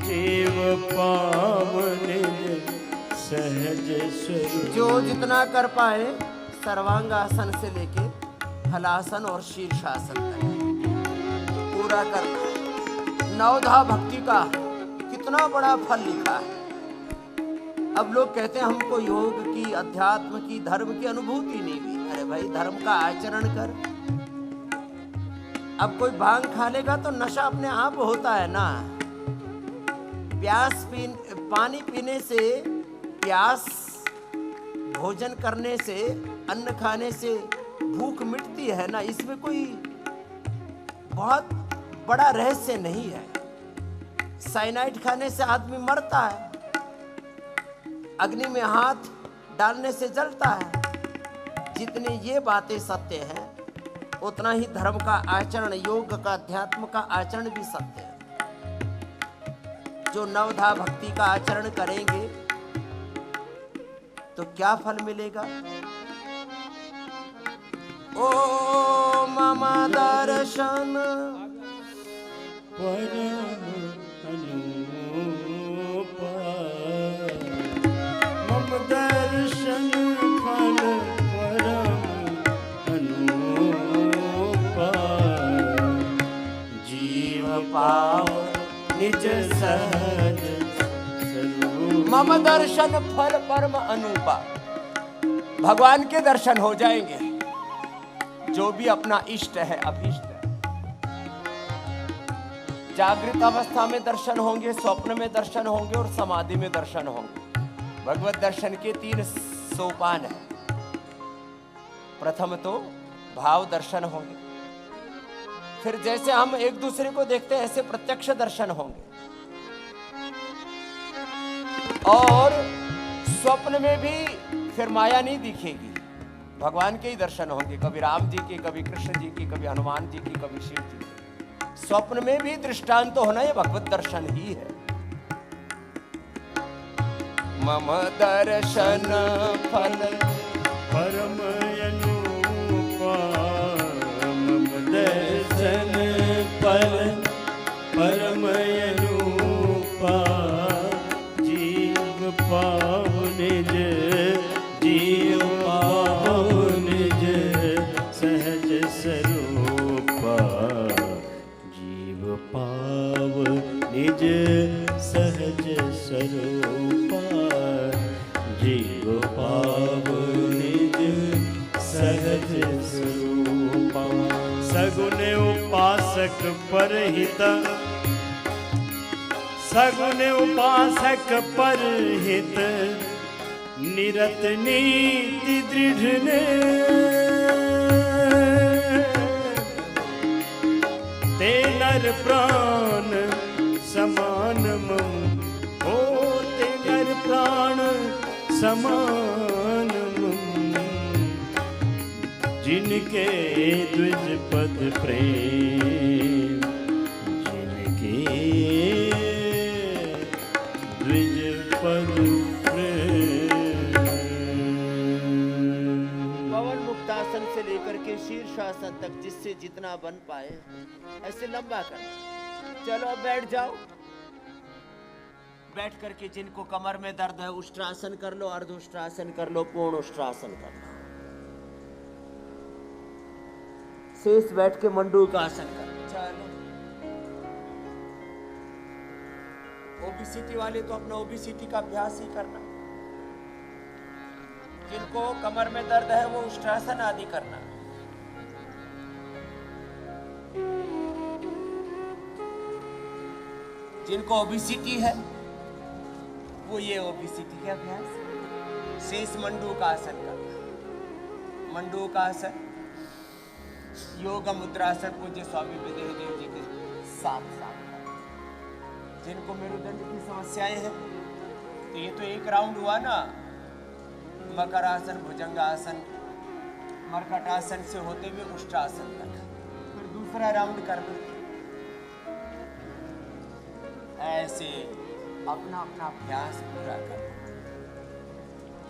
Speaker 1: जीव पावन सहज स्वरूप।
Speaker 2: जो जितना कर पाए सर्वांगासन से लेके हलासन और शीर्षासन तक पूरा करना। नवधा भक्ति का कितना बड़ा फल लिखा है। अब लोग कहते हैं हमको योग की, अध्यात्म की, धर्म की अनुभूति नहीं हुई। अरे भाई, धर्म का आचरण कर। अब कोई भांग खा लेगा तो नशा अपने आप होता है ना। पानी पीने से प्यास, भोजन करने से, अन्न खाने से भूख मिटती है ना। इसमें कोई बहुत बड़ा रहस्य नहीं है। साइनाइड खाने से आदमी मरता है, अग्नि में हाथ डालने से जलता है। जितनी ये बातें सत्य हैं, उतना ही धर्म का आचरण, योग का, अध्यात्म का आचरण भी सत्य है। जो नवधा भक्ति का आचरण करेंगे तो क्या फल मिलेगा? ओ मम दर्शन
Speaker 1: परम अनुपा मम दर्शन फल परम अनुपा जीव पाव निज सहज स्वरूप।
Speaker 2: मम दर्शन फल परम अनुपा। भगवान के दर्शन हो जाएंगे जो भी अपना इष्ट है, अभीष्ट है। जागृत अवस्था में दर्शन होंगे, स्वप्न में दर्शन होंगे और समाधि में दर्शन होंगे। भगवत दर्शन के 3 सोपान है। प्रथम तो भाव दर्शन होंगे, फिर जैसे हम एक दूसरे को देखते हैं ऐसे प्रत्यक्ष दर्शन होंगे, और स्वप्न में भी फिर माया नहीं दिखेगी, भगवान के ही दर्शन होंगे। कभी राम जी के, कभी कृष्ण जी की, कभी हनुमान जी की, कभी शिव जी की। स्वप्न में भी दृष्टांत तो होना, ये भगवत दर्शन ही है। मम दर्शन फल
Speaker 1: परम अनुपा मम दर्शन फल परम अनुपा जीव पाव निज जीव पाव निज सहज स्वरूपा जीव पाव निज सहज स्वरूपा जीव पाव निज सहज स्वरूपा। सगुन उपासक परहित सगुन उपासक परहित निरत नीति दृढ़ ने ते नर प्राण समान मम हो ते नर प्राण समान मम जिनके द्विज पद प्रेम जिनके द्विज पद
Speaker 2: पवन मुक्तासन से लेकर के शीर्षासन तक जिससे जितना बन पाए ऐसे लंबा करना। चलो अब बैठ जाओ। बैठ करके जिनको कमर में दर्द है उष्ट्रासन कर लो, अर्ध उष्ट्रासन कर लो, पूर्ण उष्ट्रासन कर लो। शेष बैठ के मंडूक आसन कर लो। चलो, ओबीसीटी वाले तो अपना ओबीसीटी का अभ्यास ही करना। जिनको कमर में दर्द है वो उष्ट्रासन आदि करना। जिनको ओबीसीटी है वो ये ओबीसीटी के अभ्यास। शेष मंडूक आसन करना। मंडूक आसन, योग मुद्रासन पूज्य स्वामी विदेहदेव जी के साथ साथ। जिनको मेरुदंड की समस्याएं हैं तो ये तो एक राउंड हुआ ना। मकरासन, भुजंगासन, मर्कटासन से होते हुए उष्ट्रासन तक, फिर दूसरा राउंड करना। ऐसे अपना अपना अभ्यास पूरा कर।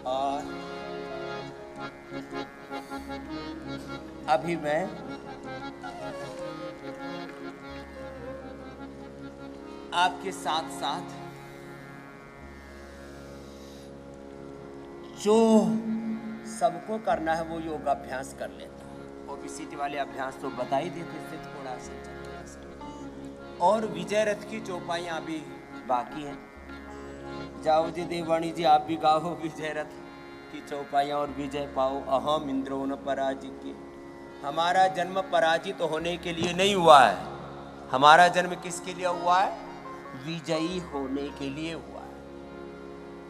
Speaker 2: और अभी मैं आपके साथ साथ जो सबको करना है वो योगाभ्यास कर लेता हूँ। ओबेसिटी वाले अभ्यास तो बता ही देते थे थोड़ा सा। और विजय रथ की चौपाइयाँ अभी बाकी हैं। जाओ जी देवानी जी, आप भी गाओ विजय रथ की चौपाइयाँ और विजय पाओ। अहम इंद्रो न पराजित की। हमारा जन्म पराजित होने के लिए नहीं हुआ है, हमारा जन्म किसके लिए हुआ है? विजयी होने के लिए हुआ है।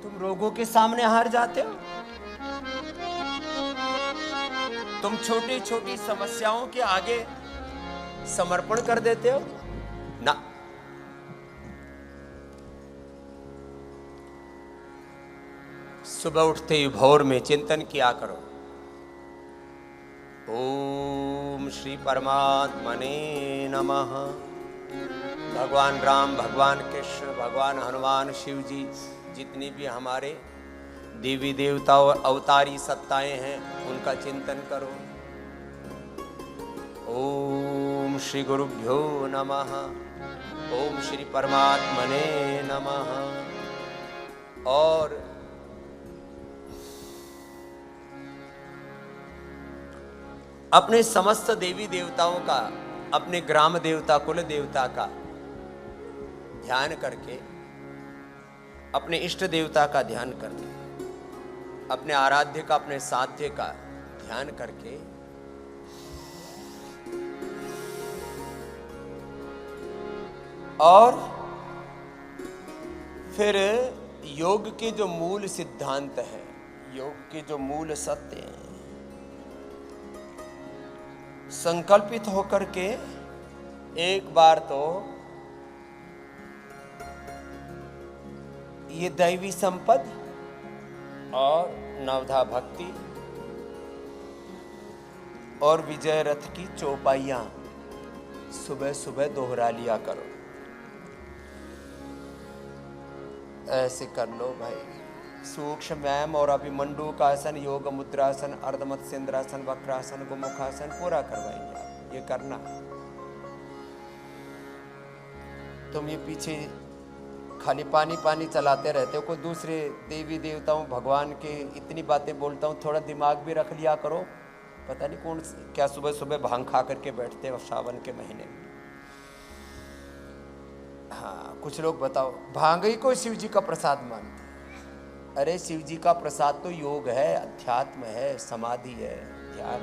Speaker 2: तुम रोगों के सामने हार जाते हो, तुम छोटी छोटी समस्याओं के आगे समर्पण कर देते हो ना। सुबह उठते ही भोर में चिंतन किया करो, ओम श्री परमात्मने नमः। भगवान राम, भगवान कृष्ण, भगवान हनुमान, शिव जी, जितनी भी हमारे देवी देवता और अवतारी सत्ताएं हैं उनका चिंतन करो। ओम श्री गुरुभ्यो नमः, ओम श्री परमात्मने नमः। और अपने समस्त देवी देवताओं का, अपने ग्राम देवता, कुल देवता का ध्यान करके, अपने इष्ट देवता का ध्यान करके, अपने आराध्य का, अपने साध्य का ध्यान करके और फिर योग के जो मूल सिद्धांत है, योग के जो मूल सत्य हैं, संकल्पित होकर के एक बार तो ये दैवी संपद और नवधा भक्ति और विजय रथ की चौपाइयां सुबह सुबह दोहरा लिया करो। ऐसे कर लो भाई। सूक्ष्म व्यायाम और अभिमंडूकासन, योग मुद्रासन, अर्धमत्स्येंद्रासन, वक्रासन, गोमुखासन पूरा करवाएंगे आप। ये करना। तुम ये पीछे खाली पानी पानी चलाते रहते हो, कोई दूसरे देवी देवताओं भगवान के इतनी बातें बोलता हूँ, थोड़ा दिमाग भी रख लिया करो। पता नहीं कौन क्या सुबह सुबह भांग खा करके बैठते हो सावन के महीने में। हाँ, कुछ लोग बताओ भांग ही को शिव जी का प्रसाद मानते। अरे शिव जी का प्रसाद तो योग है, अध्यात्म है, समाधि है, ध्यान।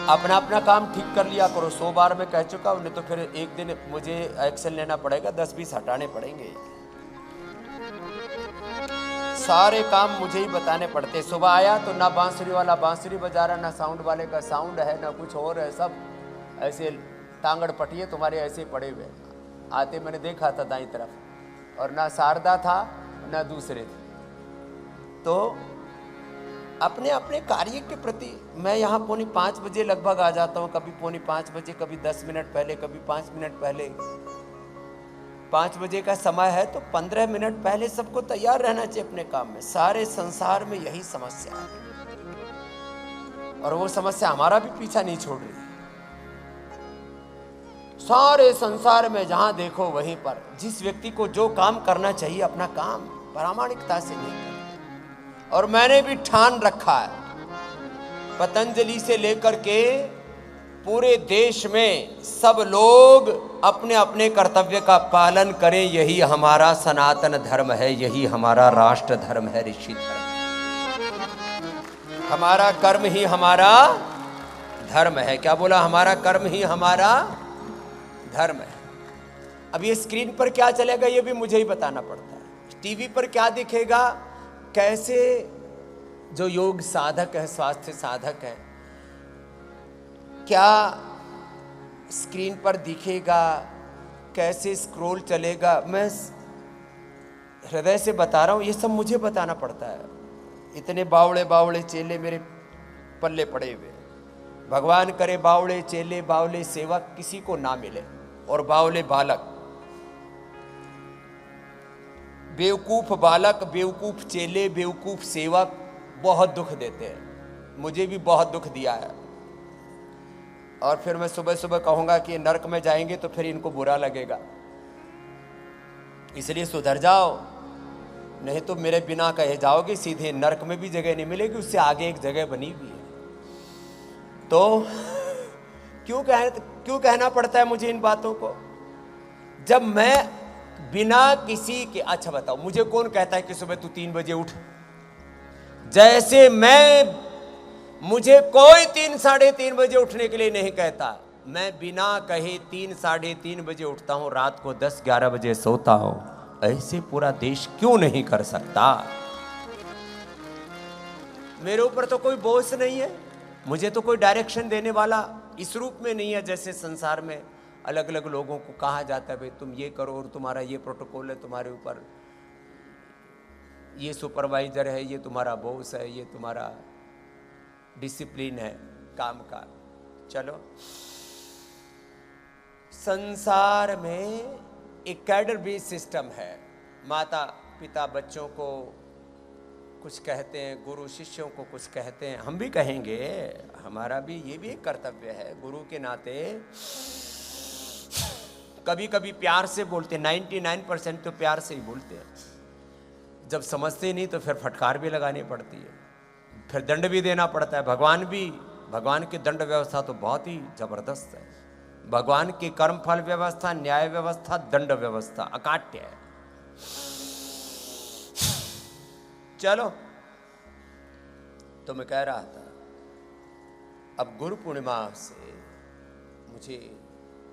Speaker 2: अपना अपना काम ठीक कर लिया करो। 100 बार मैं कह चुका हूं, नहीं तो फिर एक दिन मुझे एक्शन लेना पड़ेगा, 10-20 हटाने पड़ेंगे। सारे काम मुझे ही बताने पड़ते। सुबह आया तो ना बांसुरी वाला बांसुरी बजा रहा, ना साउंड वाले का साउंड है, ना कुछ और है। सब ऐसे टांगड़ पटिए तुम्हारे ऐसे पड़े हुए आते, मैंने देखा था दाईं तरफ, और ना शारदा था ना दूसरे थे। तो अपने अपने कार्य के प्रति मैं यहाँ 4:45 बजे लगभग आ जाता हूँ, कभी 4:45 बजे, कभी 10 मिनट पहले, कभी 5 मिनट पहले। 5 बजे का समय है तो 15 मिनट पहले सबको तैयार रहना चाहिए अपने काम में। सारे संसार में यही समस्या है और वो समस्या हमारा भी पीछा नहीं छोड़ रही। सारे संसार में जहां देखो वहीं पर जिस व्यक्ति को जो काम करना चाहिए अपना काम प्रामाणिकता से नहीं करते। और मैंने भी ठान रखा है, पतंजलि से लेकर के पूरे देश में सब लोग अपने अपने कर्तव्य का पालन करें। यही हमारा सनातन धर्म है, यही हमारा राष्ट्र धर्म है, ऋषि धर्म। हमारा कर्म ही हमारा धर्म है। क्या बोला? हमारा कर्म ही हमारा धर्म है। अब ये स्क्रीन पर क्या चलेगा ये भी मुझे ही बताना पड़ता है। टीवी पर क्या दिखेगा, कैसे जो योग साधक है, स्वास्थ्य साधक है, क्या स्क्रीन पर दिखेगा, कैसे स्क्रॉल चलेगा, मैं हृदय से बता रहा हूँ, ये सब मुझे बताना पड़ता है। इतने बावड़े बावड़े चेले मेरे पल्ले पड़े हुए। भगवान करे बावड़े चेले बावले सेवक किसी को ना मिले। और बावले बालक, बेवकूफ बालक, बेवकूफ चेले, बेवकूफ सेवक बहुत दुख देते हैं। मुझे भी बहुत दुख दिया है। और फिर मैं सुबह सुबह कहूंगा कि नरक में जाएंगे तो फिर इनको बुरा लगेगा, इसलिए सुधर जाओ, नहीं तो मेरे बिना कहे जाओगे सीधे नरक में भी जगह नहीं मिलेगी, उससे आगे एक जगह बनी हुई है। तो क्यों कहना पड़ता है मुझे इन बातों को, जब मैं बिना किसी के। अच्छा बताओ, मुझे कौन कहता है कि सुबह तू 3 बजे उठ? जैसे मुझे कोई 3 साढ़े 3 बजे उठने के लिए नहीं कहता, मैं बिना कहे 3 साढ़े 3 बजे उठता हूं, रात को 10-11 बजे सोता हूं। ऐसे पूरा देश क्यों नहीं कर सकता? मेरे ऊपर तो कोई बोझ नहीं है, मुझे तो कोई डायरेक्शन देने वाला इस रूप में नहीं है जैसे संसार में अलग अलग लोगों को कहा जाता है भाई तुम ये करो और तुम्हारा ये प्रोटोकॉल है, तुम्हारे ऊपर ये सुपरवाइजर है, ये तुम्हारा बॉस है, ये तुम्हारा डिसिप्लिन है काम का। चलो, संसार में एक कैडर बेस्ड सिस्टम है। माता पिता बच्चों को कुछ कहते हैं, गुरु शिष्यों को कुछ कहते हैं, हम भी कहेंगे, हमारा भी ये भी एक कर्तव्य है गुरु के नाते। कभी कभी प्यार से बोलते हैं, 99% तो प्यार से ही बोलते हैं, जब समझते नहीं तो फिर फटकार भी लगानी पड़ती है, फिर दंड भी देना पड़ता है। भगवान की दंड व्यवस्था तो बहुत ही जबरदस्त है। भगवान की कर्म फल व्यवस्था, न्याय व्यवस्था, दंड व्यवस्था अकाट्य है। चलो, तो मैं कह रहा था, अब गुरु पूर्णिमा से मुझे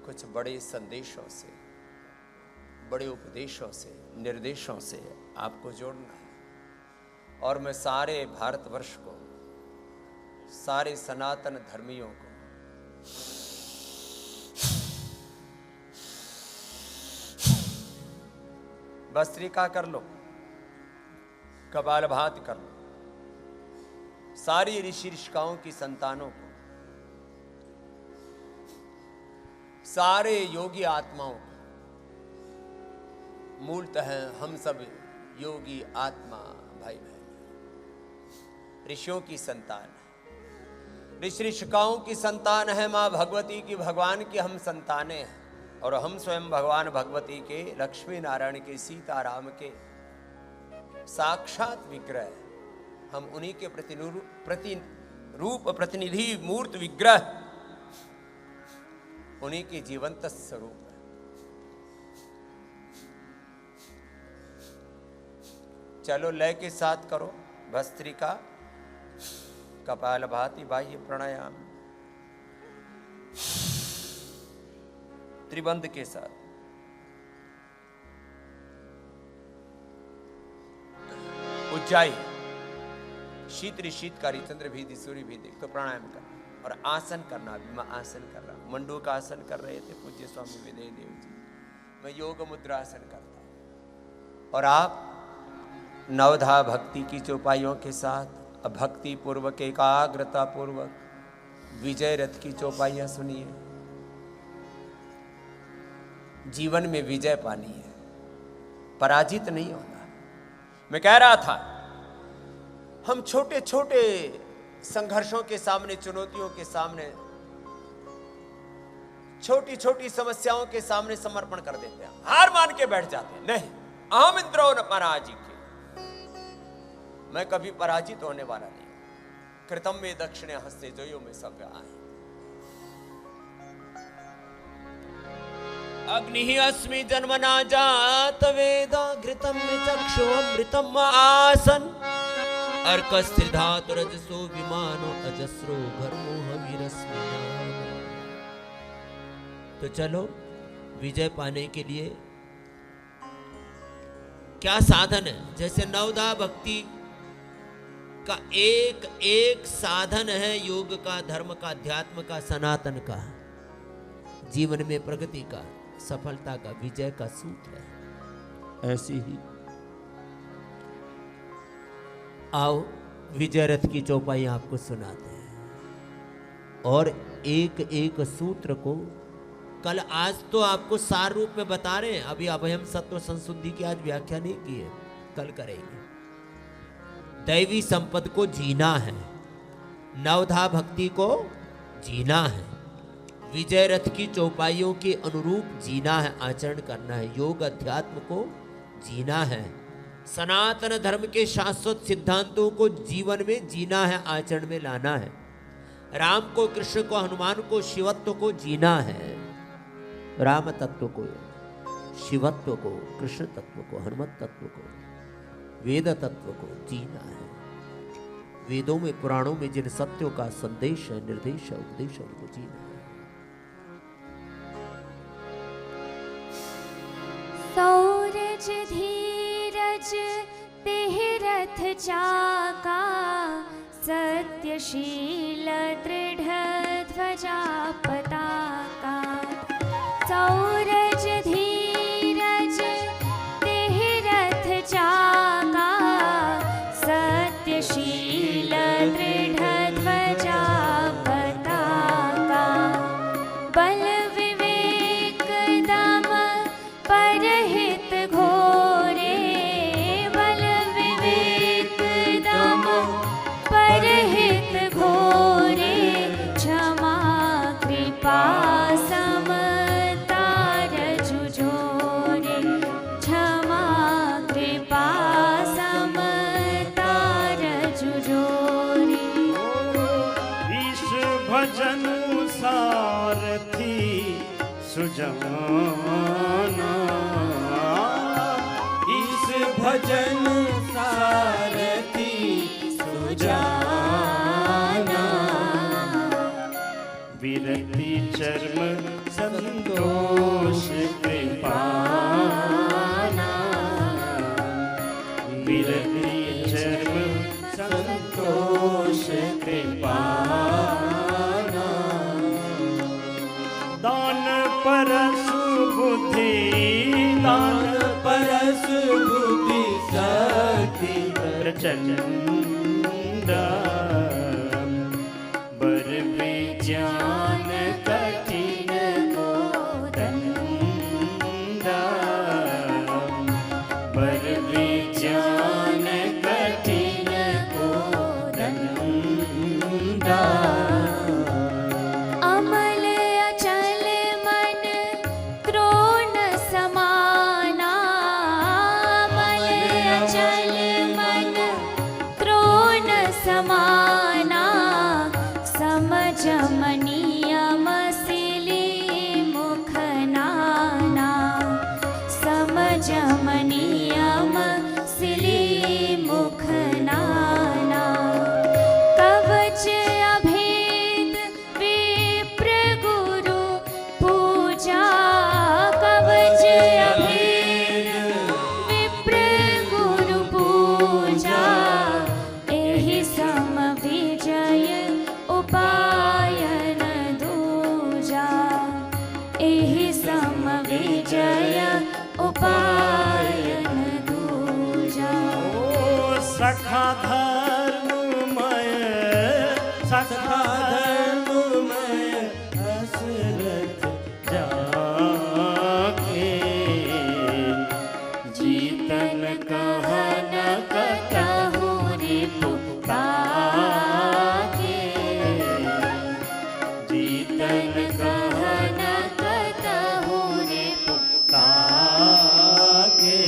Speaker 2: कुछ बड़े संदेशों से, बड़े उपदेशों से, निर्देशों से आपको जोड़ना है। और मैं सारे भारतवर्ष को, सारे सनातन धर्मियों को भस्त्रिका कर लो, कपालभाति कर लो, सारी ऋषि ऋषिकाओं की संतानों को, सारे योगी आत्माओं को, मूलतः हम सब योगी आत्मा भाई बहन ऋषियों की संतान है, ऋषि ऋषिकाओं की संतान है। माँ भगवती की, भगवान की हम संतानें हैं, और हम स्वयं भगवान भगवती के, लक्ष्मी नारायण के, सीताराम के साक्षात विग्रह। हम उन्हीं के प्रतिनिधि मूर्त विग्रह, उन्हीं के जीवंत स्वरूप है। चलो लय के साथ करो भस्त्रिका, कपालभाति, बाह्य प्राणायाम, त्रिबंध के साथ। उज्जाई, शीत शीतकारी, चंद्र भी दी, सूर्य भी दिख, तो प्राणायाम करना और आसन करना। अभी मैं आसन कर रहा हूं, मंडू का आसन कर रहे थे पूज्य स्वामी विदय देव जी, मैं योग मुद्रा आसन करता हूं। और आप नवधा भक्ति की चौपाइयों के साथ भक्ति पूर्वक, एकाग्रता पूर्वक विजय रथ की चौपाइयां सुनिए। जीवन में विजय पानी है, पराजित नहीं होना। मैं कह रहा था, हम छोटे छोटे संघर्षों के सामने, चुनौतियों के सामने, छोटी छोटी समस्याओं के सामने समर्पण कर देते हैं, हार मान के बैठ जाते हैं। नहीं, अहम इंद्रो न पराजित, मैं कभी पराजित होने वाला नहीं। कृतम में दक्षिणे हस्ते जोयो में सब आए। अग्नि अस्मि जन्मना जात वेदा, घृतम में चक्षु अमृतम आसन, अर्कस्त्रिधातु रजसो विमानो अजस्रो घर्मो हविरस्मि। तो चलो, विजय पाने के लिए क्या साधन है? जैसे नवदा भक्ति का एक एक साधन है, योग का, धर्म का, अध्यात्म का, सनातन का, जीवन में प्रगति का, सफलता का, विजय का सूत्र है। ऐसी ही आओ विजय रथ की चौपाई आपको सुनाते हैं, और एक एक सूत्र को
Speaker 3: कल आज तो आपको सार रूप में बता रहे हैं, अभी अभयम सत्व संशुद्धि की आज व्याख्या नहीं की है, कल करेंगे। दैवी संपद को जीना है, नवधा भक्ति को जीना है, विजय रथ की चौपाइयों के अनुरूप जीना है, आचरण करना है, योग अध्यात्म को जीना है, सनातन धर्म के शाश्वत सिद्धांतों को जीवन में जीना है, आचरण में लाना है, राम को, कृष्ण को, हनुमान को, शिवत्व को जीना है, राम तत्व को, शिवत्व को, कृष्ण तत्व को, हनुमत तत्व को, वेद तत्व को जीना है। वेदों में, पुराणों में जिन सत्यों का संदेश है, निर्देश है, उपदेश है, उनको जीना है।
Speaker 4: सौरज धीरज तेह रथ चाका, सत्यशील दृढ़ ध्वजा पताका। सौरज धीरज तेह रथ चाका, सत्यशील दृढ़ ध्वजा पताका। बल विवेक दम परहित घोरे, बल विवेक दम परहित घोरे, क्षमा कृपा समता रजुझोरे, क्षमा कृपा समता रजुझोरे।
Speaker 1: ईश भजनु सारथी सुजाना, ईश भजन सारथी सुजाना। विरति चर्म संतोष कृपाना, विरति चर्म संतोष कृपाना। दान परस बुद्धि, दान परस बुद्धि शक्ति प्रचंड, बर विज्ञान कठिन गोदंडा, बर विज्ञान कठिन गोदंडा।
Speaker 4: अमल अचल मन त्रोण समाना, अमल अचल मन त्रोण समाना। समझम नियम सिली मुख नाना, समझम नियम सिली मुख नाना। कवच अभेद विप्र गुरु पूजा, कवच अभेद विप्र गुरु पूजा। एहि सम विजय उपायन दूजा, एहि सम विजय उपायन दूजा।
Speaker 1: सखा धर्ममय, सखा धर्ममय दशरथ जाके, जीतन कहन कतहु रिपु ताके, जीतन कहन कतहु रिपु ताके।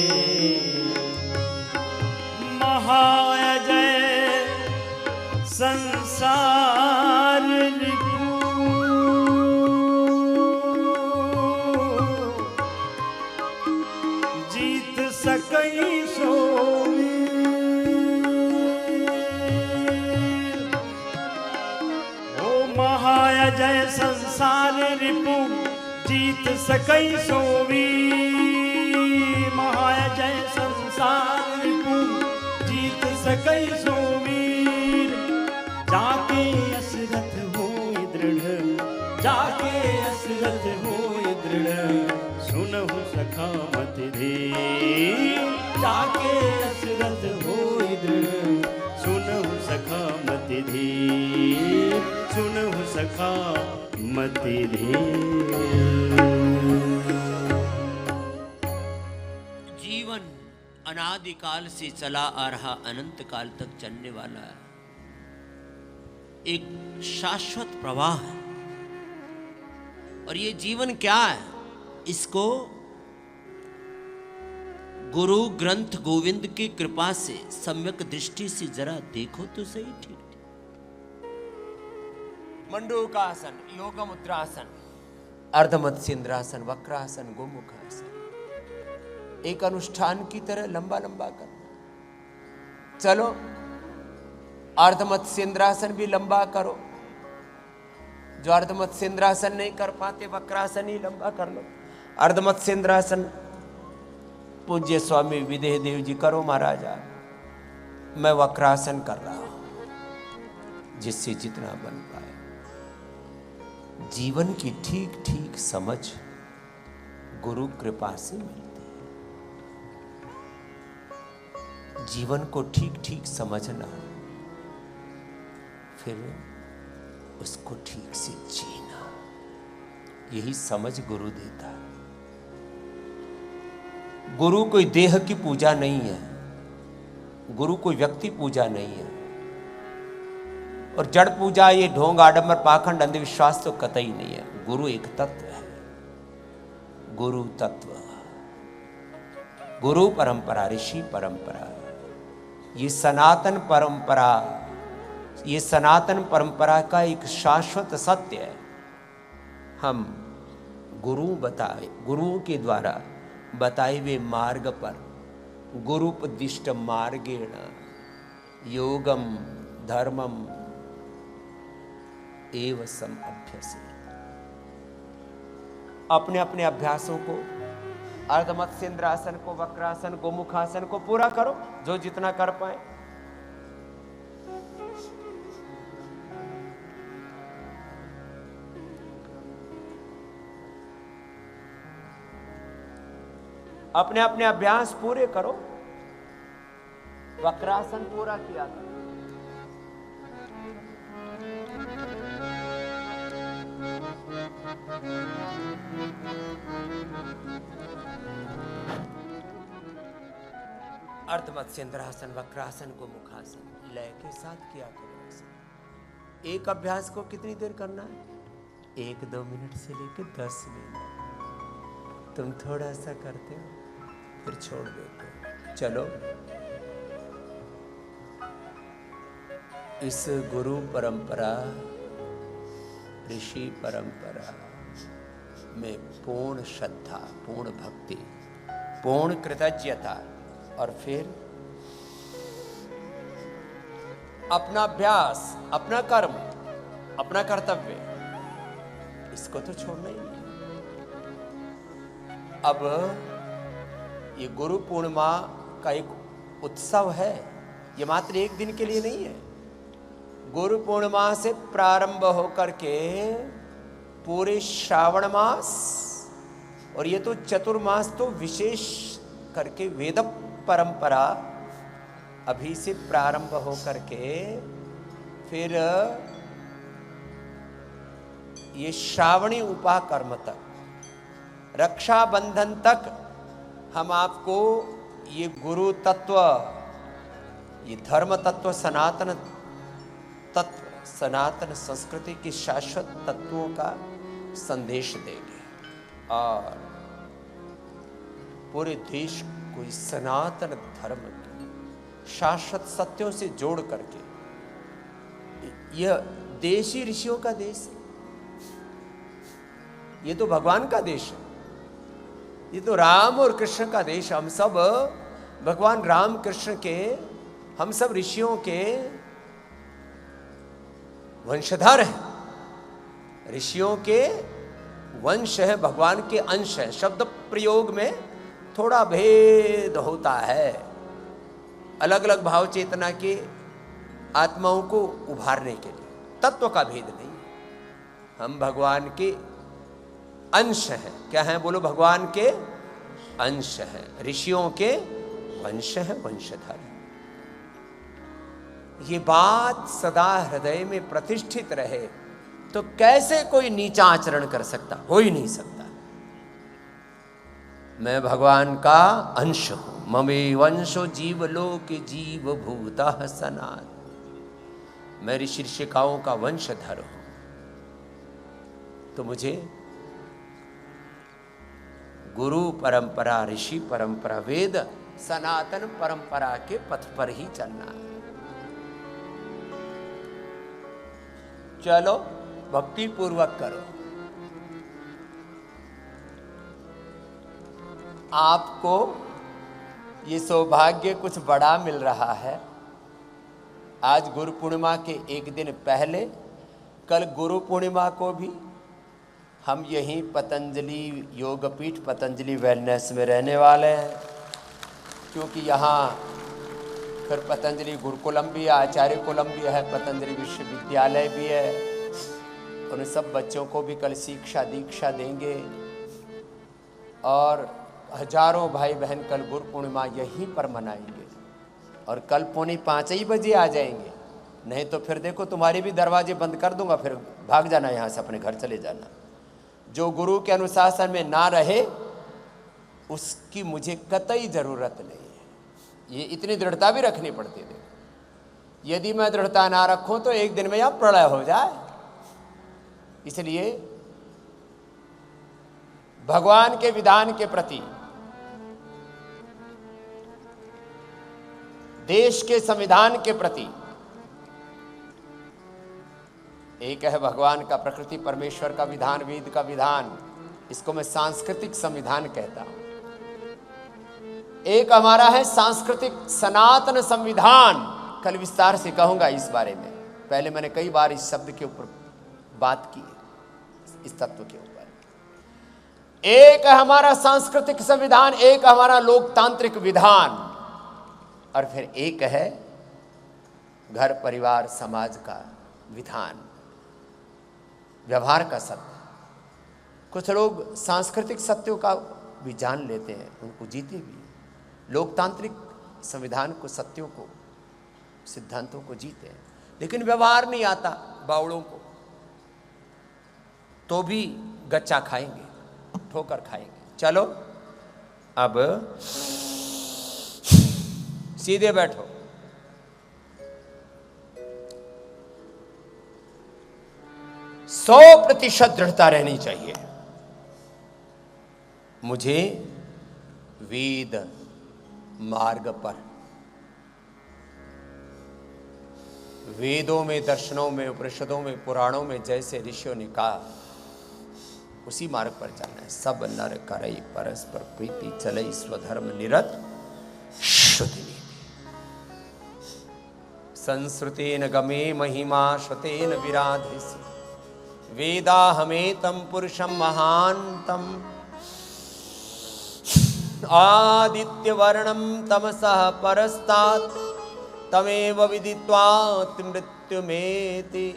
Speaker 1: महाअजय संसार रिपु, जीत सकई सो वीर। ओ महाअजय संसार रिपु, जीत सकई सो वीर। महाअजय संसार रिपु, जीत सकई सो वीर। जाके असरथ होय दृढ़, जाके असरथ होय दृढ़, सुनहु सखा मत धीर। जाके असरथ होय दृढ़, सुनहु सखा मत धीर, सुनहु सखा मति धीर।
Speaker 3: जीवन अनादिकाल से चला आ रहा, अनंत काल तक चलने वाला एक शाश्वत प्रवाह है। और ये जीवन क्या है, इसको गुरु ग्रंथ गोविंद की कृपा से सम्यक दृष्टि से जरा देखो तो सही ठीक।
Speaker 2: मंडूकासन, योग मुद्रासन, अर्धमत्स्येंद्रासन, वक्रासन, गोमुखासन, एक अनुष्ठान की तरह लंबा लंबा करना। चलो अर्धमत्स्येंद्रासन भी लंबा करो, जो अर्धमत्स्येंद्रासन नहीं कर पाते वक्रासन ही लंबा कर लो। अर्धमत्स्येंद्रासन पूज्य स्वामी विदेह देव जी करो महाराजा, मैं वक्रासन कर रहा हूं, जिससे जितना बन पाए। जीवन की ठीक ठीक समझ गुरु कृपा से मिलती है। जीवन को ठीक ठीक समझना, फिर उसको ठीक से जीना, यही समझ गुरु देता है। गुरु कोई देह की पूजा नहीं है, गुरु कोई व्यक्ति पूजा नहीं है, और जड़ पूजा, ये ढोंग आडंबर पाखंड अंधविश्वास तो कतई नहीं है। गुरु एक तत्व है, गुरु तत्व, गुरु परंपरा, ऋषि परंपरा, ये सनातन परंपरा, ये सनातन परंपरा का एक शाश्वत सत्य है। हम गुरुओं के द्वारा बताए हुए मार्ग पर, गुरुपदिष्ट मार्गेण योगम धर्मम एव समअभ्यसेत्। अपने अपने अभ्यासों को, अर्धमत्स्येंद्रासन को, वक्रासन, गोमुखासन को पूरा करो, जो जितना कर पाए। अपने अपने अभ्यास पूरे करो। वक्रासन पूरा किया करो। अर्धमत्स्येंद्रासन, वक्रासन, गोमुखासन लय के साथ किया करो। एक अभ्यास को कितनी देर करना है? 1-2 मिनट से लेकर 10 मिनट। तुम थोड़ा सा करते हो फिर छोड़ देते हो। चलो इस गुरु परंपरा, ऋषि परंपरा में पूर्ण श्रद्धा, पूर्ण भक्ति, पूर्ण कृतज्ञता, और फिर अपना अभ्यास, अपना कर्म, अपना कर्तव्य, इसको तो छोड़ना ही नहीं। अब ये गुरु पूर्णिमा का एक उत्सव है, ये मात्र एक दिन के लिए नहीं है। गुरु पूर्णिमा से प्रारंभ होकर के पूरे श्रावण मास, और ये तो चतुर्मास तो विशेष करके वेद परंपरा अभी से प्रारंभ होकर के फिर ये श्रावणी उपाकर्म तक, रक्षाबंधन तक हम आपको ये गुरु तत्व, ये धर्म तत्व, सनातन तत्व, सनातन संस्कृति की शाश्वत तत्वों का संदेश देंगे, और पूरे देश को इस सनातन धर्म के शाश्वत सत्यों से जोड़ करके, यह देश ही ऋषियों का देश है, ये तो भगवान का देश है, ये तो राम और कृष्ण का देश। हम सब भगवान राम कृष्ण के, हम सब ऋषियों के वंशधर हैं, ऋषियों के वंश है, भगवान के अंश है। शब्द प्रयोग में थोड़ा भेद होता है, अलग अलग भाव चेतना के आत्माओं को उभारने के लिए, तत्व का भेद नहीं। हम भगवान के अंश हैं। क्या हैं? बोलो, भगवान के अंश हैं, ऋषियों के वंश हैं, वंशधर हैं। ये बात सदा हृदय में प्रतिष्ठित रहे, तो कैसे कोई नीचा आचरण कर सकता? हो ही नहीं सकता। मैं भगवान का अंश हूं। ममे वंशो जीवलोक जीव भूतः सनातन। मैं ऋषि ऋषिकाओं का वंशधर हूं। तो मुझे गुरु परंपरा, ऋषि परंपरा, वेद सनातन परंपरा के पथ पर ही चलना है। चलो भक्ति पूर्वक करो। आपको ये सौभाग्य कुछ बड़ा मिल रहा है। आज गुरु पूर्णिमा के एक दिन पहले, कल गुरु पूर्णिमा को भी हम यहीं पतंजलि योगपीठ, पतंजलि वेलनेस में रहने वाले हैं, क्योंकि यहाँ फिर पतंजलि गुरुकुलम भी है, आचार्य कुलम भी है, पतंजलि विश्वविद्यालय भी है। उन सब बच्चों को भी कल शिक्षा दीक्षा देंगे और हजारों भाई बहन कल गुरु पूर्णिमा यहीं पर मनाएंगे। और कल 4:45 ही बजे आ जाएंगे, नहीं तो फिर देखो तुम्हारे भी दरवाजे बंद कर दूंगा, फिर भाग जाना यहाँ से, अपने घर चले जाना। जो गुरु के अनुशासन में ना रहे उसकी मुझे कतई ज़रूरत नहीं है। ये इतनी दृढ़ता भी रखनी पड़ती है। यदि मैं दृढ़ता ना रखूं तो एक दिन में यह प्रलय हो जाए। इसलिए भगवान के विधान के प्रति, देश के संविधान के प्रति, एक है भगवान का, प्रकृति परमेश्वर का विधान, वेद का विधान, इसको मैं सांस्कृतिक संविधान कहता हूं। एक हमारा है सांस्कृतिक सनातन संविधान। कल विस्तार से कहूंगा इस बारे में। पहले मैंने कई बार इस शब्द के ऊपर बात की, इस तत्व के ऊपर। एक है हमारा सांस्कृतिक संविधान, एक हमारा लोकतांत्रिक विधान, और फिर एक है घर परिवार समाज का विधान, व्यवहार का सत्य। कुछ लोग सांस्कृतिक सत्यों का भी जान लेते हैं, उनको जीते भी, लोकतांत्रिक संविधान को, सत्यों को, सिद्धांतों को जीते हैं, लेकिन व्यवहार नहीं आता बावड़ों को, तो भी गच्चा खाएंगे, ठोकर खाएंगे। चलो अब सीधे बैठो। 100% दृढ़ता रहनी चाहिए। मुझे वेद मार्ग पर, वेदों में, दर्शनों में, उपनिषदों में, पुराणों में जैसे ऋषियों ने कहा, उसी मार्ग पर चलना है। सब नर करई परस्पर प्रीति, चलई स्वधर्म निरत श्रुति नीति। संस्कृतेन गमे महिमा, श्रुतेन विराधेसि, वेदा हमेतम पुरुषम महांतम, आदित्य वर्णम तमसः परस्तात्, तमेव विदित्वा मृत्युमेति,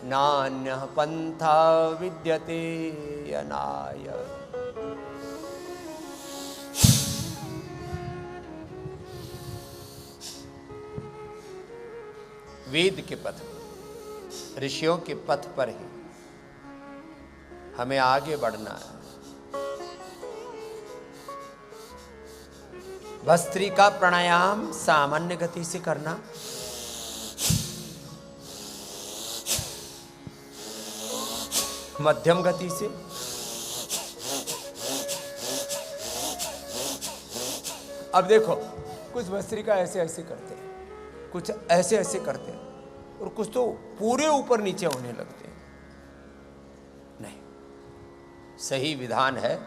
Speaker 2: नान्यः पंथा विद्यते अनाय। वेद के पथ, ऋषियों के पथ पर ही हमें आगे बढ़ना है। भस्त्रिका प्राणायाम सामान्य गति से करना, मध्यम गति से, अब देखो कुछ भस्त्रिका ऐसे ऐसे करते हैं, कुछ ऐसे ऐसे करते हैं, और कुछ तो पूरे ऊपर नीचे होने लगते हैं। नहीं, सही विधान है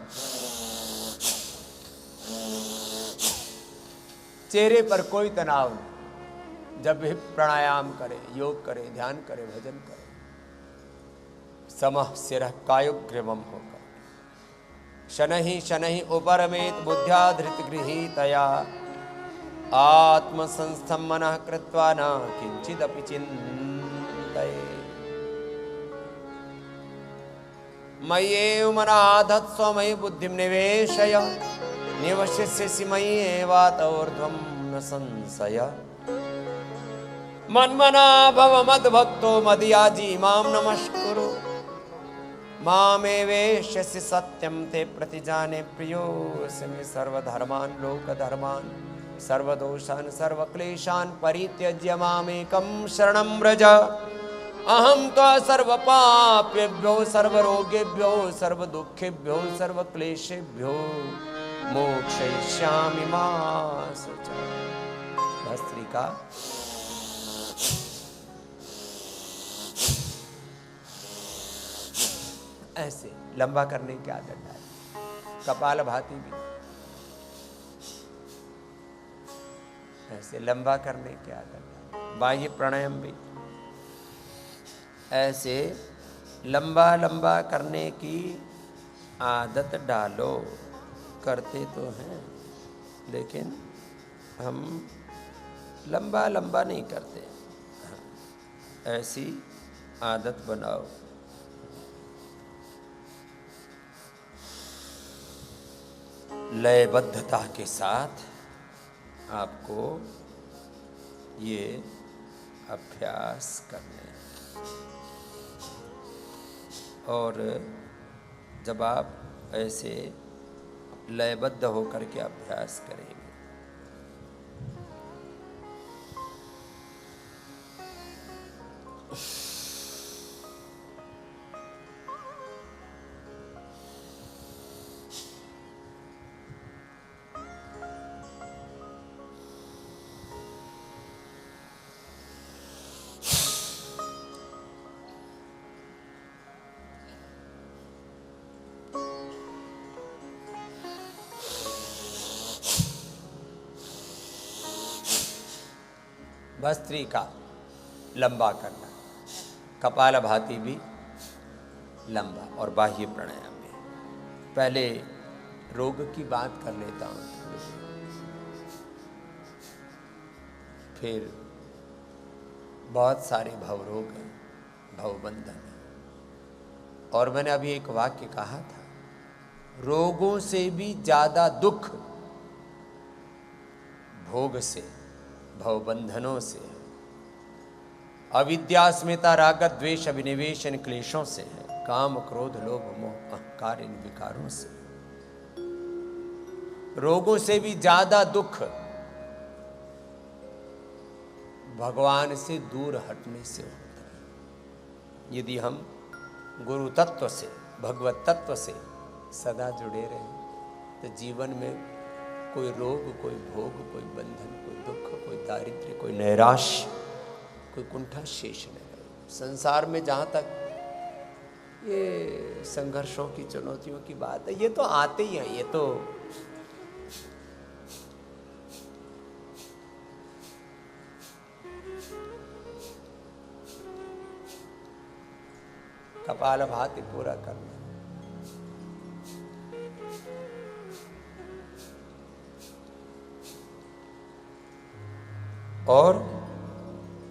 Speaker 2: चेहरे पर कोई तनाव नहीं, जब भी प्राणायाम करे, योग करे, ध्यान करे, भजन करे, समः शिरः कायोग्रीवम् होकर, शनहि शनहि उपरमेत बुद्ध्या धृत गृहीतया, आत्मसंस्थं मनः कृत्वा न किंचिदपि चिन्तये। मय्येव मनः धत्स्व मयि बुद्धिं निवेशय, निवशिष्यसि मयि एवातोर्ध्वं न संशय। मन्मना भव मद्भक्तो मदयाजी माम नमस्कुरु मामेवेश्यसि सत्यम ते प्रतिजाने प्रियोऽस्मि सर्वधर्मान् लोकधर्मान् सर्वदोषान् सर्वक्लेशान् परित्यज्य मामेकं शरणं व्रज अहं त्वा सर्वपापेभ्यो सर्वरोगेभ्यो सर्वदुःखेभ्यो सर्वक्लेशेभ्यो मोक्षयिष्यामि मा शुचः। भस्त्रिका ऐसे लंबा करने की आदत डाली। कपालभाति भी ऐसे लंबा करने की आदत डाली। बाह्य प्राणायाम भी ऐसे लंबा लंबा करने की आदत डालो। करते तो हैं लेकिन हम लंबा लंबा नहीं करते। ऐसी आदत बनाओ। लयबद्धता के साथ आपको ये अभ्यास करने हैं। और जब आप ऐसे लयबद्ध होकर के अभ्यास करेंगे भस्त्रिका लंबा करना, कपालभाति भी लंबा और बाह्य प्राणायाम में। पहले रोग की बात कर लेता हूँ, फिर बहुत सारे भवरोग हैं, भवबंधन है। और मैंने अभी एक वाक्य कहा था, रोगों से भी ज्यादा दुख भोग से, भवबंधनों से, अविद्या अस्मिता राग द्वेष अभिनिवेश इन क्लेशों से है, काम क्रोध लोभ मोह अहंकार इन विकारों से। रोगों से भी ज्यादा दुख भगवान से दूर हटने से होता है। यदि हम गुरु तत्व से, भगवत तत्व से सदा जुड़े रहें तो जीवन में कोई रोग, कोई भोग, कोई बंधन, कोई दुख, कोई दारिद्र्य, कोई नैराश्य, कोई कुंठा शेष नहीं रहे। संसार में जहाँ तक ये संघर्षों की, चुनौतियों की बात है, ये तो आते ही हैं। ये तो कपालभाति पूरा करना। और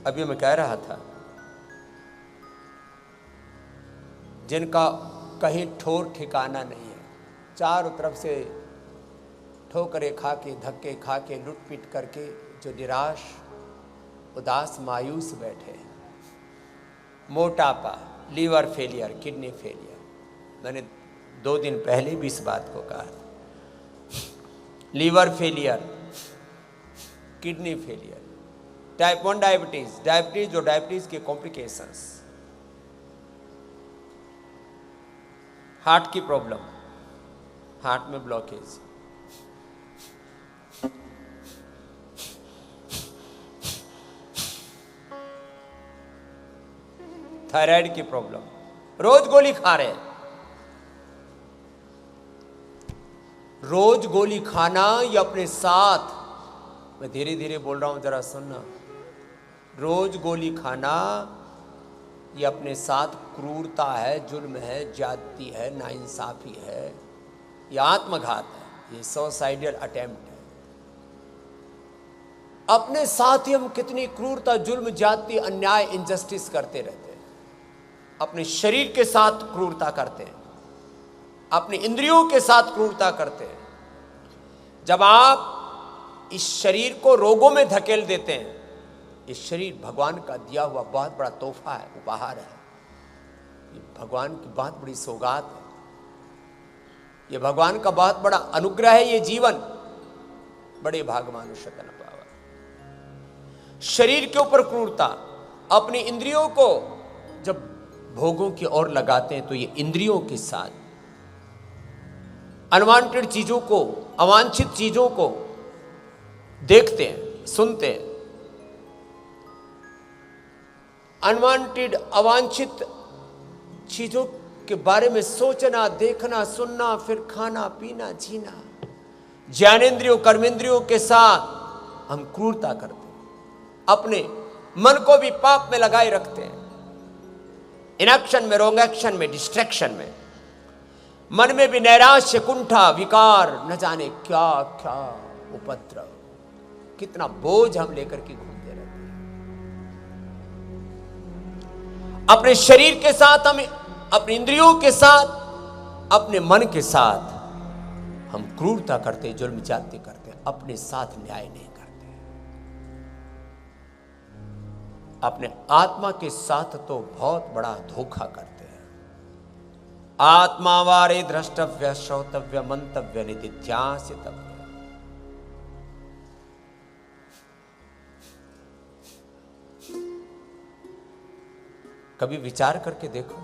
Speaker 2: अभी मैं कह रहा था, जिनका कहीं ठोर ठिकाना नहीं है, चारों तरफ से ठोकरें खा के, धक्के खा के, लुट पीट करके जो निराश, उदास, मायूस बैठे हैं, मोटापा, लीवर फेलियर, किडनी फेलियर। मैंने 2 दिन पहले भी इस बात को कहा था। Liver failure, kidney failure, type 1 diabetes, diabetes और डायबिटीज के कॉम्प्लिकेशंस, हार्ट की प्रॉब्लम, हार्ट में ब्लॉकेज, थायराइड की प्रॉब्लम, रोज गोली खा रहे हैं। रोज गोली खाना या अपने साथ, मैं धीरे धीरे बोल रहा हूं, जरा सुनना। रोज गोली खाना ये अपने साथ क्रूरता है, जुल्म है, ज्यादती है, नाइंसाफी है, ये आत्मघात है, ये सुसाइडल अटेम्प्ट है। अपने साथ ही हम कितनी क्रूरता, जुल्म, ज्यादती, अन्याय, इनजस्टिस करते रहते हैं। अपने शरीर के साथ क्रूरता करते हैं, अपनी इंद्रियों के साथ क्रूरता करते हैं। जब आप इस शरीर को रोगों में धकेल देते हैं ये शरीर भगवान का दिया हुआ बहुत बड़ा तोहफा है, उपहार है। ये भगवान की बहुत बड़ी सौगात है, ये भगवान का बहुत बड़ा अनुग्रह है। ये जीवन बड़े भागवान शतन पावा। शरीर के ऊपर क्रूरता, अपनी इंद्रियों को जब भोगों की ओर लगाते हैं तो ये इंद्रियों के साथ अनवांटेड चीजों को, अवांछित चीजों को देखते हैं, सुनते हैं। अनवांटेड, अवांछित चीजों के बारे में सोचना, देखना, सुनना, फिर खाना, पीना, जीना, ज्ञानेंद्रियों, कर्मेंद्रियों के साथ हम क्रूरता करते हैं। अपने मन को भी पाप में लगाए रखते हैं, इनएक्शन में, रॉन्ग एक्शन में, डिस्ट्रैक्शन में। मन में भी नैराश्य, कुंठा, विकार, न जाने क्या क्या उपद्रव, कितना बोझ हम लेकर के घूमते रहते हैं। अपने शरीर के साथ, हम अपनी इंद्रियों के साथ, अपने मन के साथ हम क्रूरता करते, जुल्म जाति करते हैं, अपने साथ न्याय नहीं करते। अपने आत्मा के साथ तो बहुत बड़ा धोखा करते हैं। आत्मा वारे द्रष्टव्य, श्रोतव्य, मंतव्य, निधिध्यासितव्य। कभी विचार करके देखो,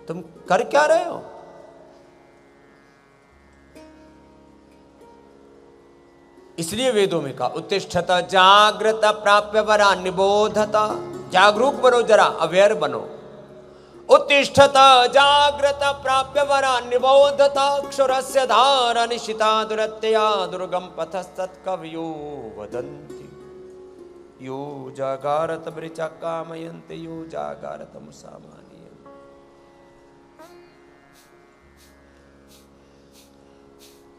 Speaker 2: तुम कर क्या रहे हो? इसलिए वेदों में कहा, उत्तिष्ठत जागृत प्राप्य वरा निबोधता। जागरूक बनो, जरा अवेयर बनो। उत्तिष्ठत जागृत प्राप्य वरा निबोधता। क्षुरस्य धारा निशिता दुरत्यया दुर्गम पथस्तत्कवयो वदन्ति। यो जागारत वृचा कामयन्ते यो जागारत मुसामानीय।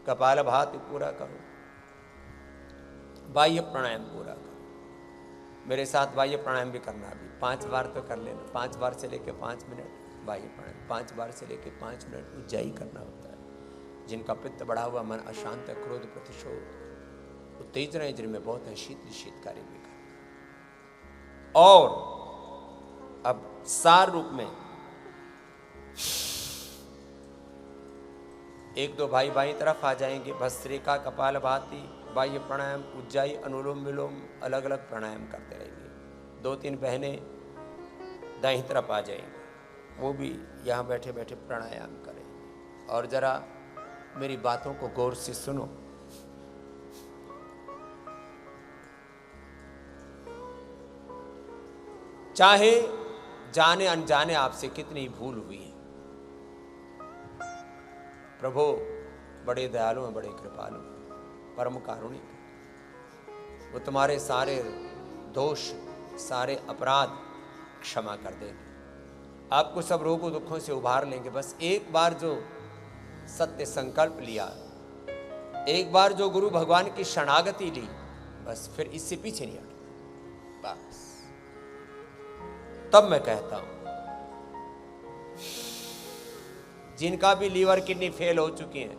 Speaker 2: कपालभाति पूरा करो, बाह्य प्राणायाम पूरा करो। मेरे साथ बाह्य प्राणायाम भी करना, अभी 5 बार तो कर लेना। 5 बार से लेके 5 मिनट बाह्य प्राणायाम, 5 बार से लेके 5 मिनट उज्जाई करना होता है। जिनका पित्त बढ़ा हुआ, मन अशांत है, क्रोध प्रतिशोध उत्तेजना है, जिनमें बहुत है, शीतकारी भी कर। और अब सार रूप में 1-2 भाई बाई तरफ आ जाएंगे। भस्त्रिका, कपालभाति, बाह्य प्राणायाम, उज्जाई, अनुलोम विलोम, अलग अलग प्राणायाम करते रहेंगे। 2-3 बहनें दाईं तरफ आ जाएंगी, वो भी यहाँ बैठे बैठे प्राणायाम करें। और जरा मेरी बातों को गौर से सुनो। चाहे जाने अनजाने आपसे कितनी भूल हुई है, प्रभु बड़े दयालु हैं, बड़े कृपालु, परम कारुणिक। वो तुम्हारे सारे दोष, सारे अपराध क्षमा कर देंगे, आपको सब रोगों दुखों से उबार लेंगे। बस एक बार जो सत्य संकल्प लिया, एक बार जो गुरु भगवान की शरणागति ली, बस फिर इससे पीछे नहीं हटना। बस तब मैं कहता हूं, जिनका भी लीवर किडनी फेल हो चुकी हैं,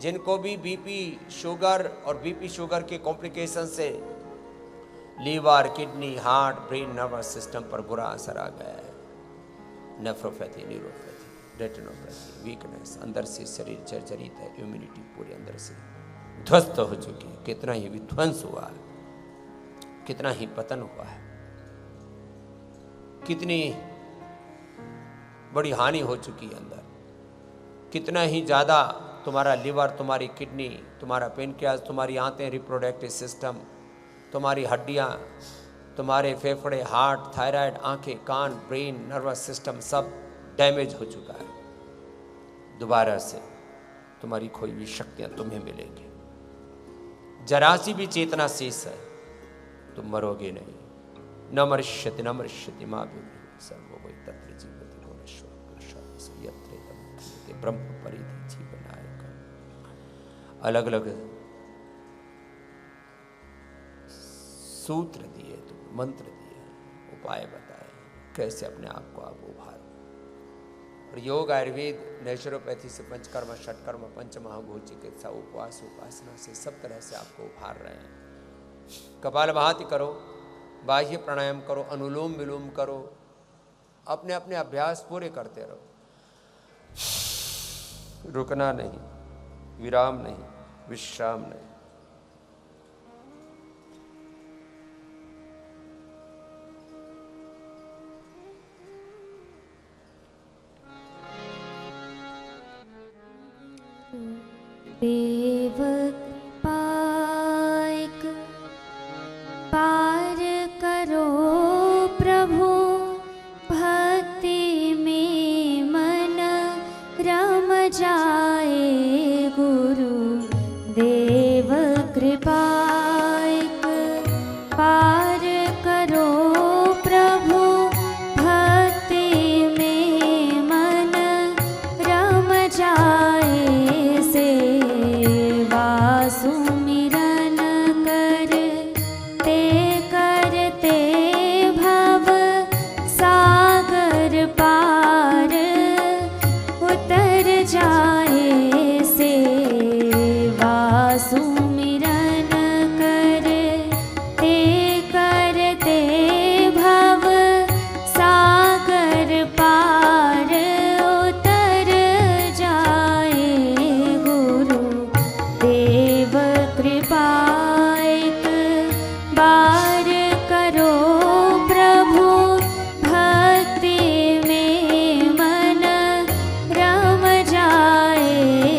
Speaker 2: जिनको भी बीपी शुगर और बीपी शुगर के कॉम्प्लिकेशन से liver, kidney, heart, brain, nervous system पर बुरा असर आ गया है, नेफ्रोपैथी, न्यूरोपैथी, रेटिनोपैथी, वीकनेस, अंदर से शरीर जर्जरित है, इम्यूनिटी पूरे अंदर से ध्वस्त हो चुकी है। कितना ही विध्वंस हुआ है, कितना ही पतन हुआ है, कितनी बड़ी हानि हो चुकी है अंदर, कितना ही ज़्यादा तुम्हारा लिवर, तुम्हारी किडनी, तुम्हारा पेनक्रियास, तुम्हारी आंतें, रिप्रोडक्टिव सिस्टम, तुम्हारी हड्डियाँ, तुम्हारे फेफड़े, हार्ट, थायराइड, आंखें, कान, ब्रेन, नर्वस सिस्टम सब डैमेज हो चुका है। दोबारा से तुम्हारी खोई हुई शक्तियाँ तुम्हें मिलेंगी। जरा सी भी चेतना शेष है, तुम मरोगे नहीं। न मरिष्यति न मरिष्यति माँ भी सर्वो वै तत्र जीवति भुवनेश्वर यत्र ब्रह्म परिधि जीवनाय। अलग अलग सूत्र दिए, तो मंत्र दिए, उपाय बताए, कैसे अपने आप को आप उभारो। और योग, आयुर्वेद, नेचुरोपैथी से पंचकर्म, षटकर्म, पंचमहाभूत चिकित्सा, उपवास, उपासना से सब तरह से आपको उभार रहे हैं। कपालभाति करो, बाह्य प्राणायाम करो, अनुलोम विलोम करो, अपने अपने अभ्यास पूरे करते रहो, रुकना नहीं, विराम नहीं, विश्राम नहीं।
Speaker 4: देव पाइक पार करो प्रभु, भक्ति में मन रम जाए गुरु। देव कृपाइक पार करो प्रभु, भक्ति में मन रम जाए। सेवा सुमिरन करते भव सागर पार उतर जाए। सेवा सुमिरन करते भव सागर पार उतर जाए गुरु। देव कृपाइक बार करो प्रभु, भक्ति में मन रम जाए।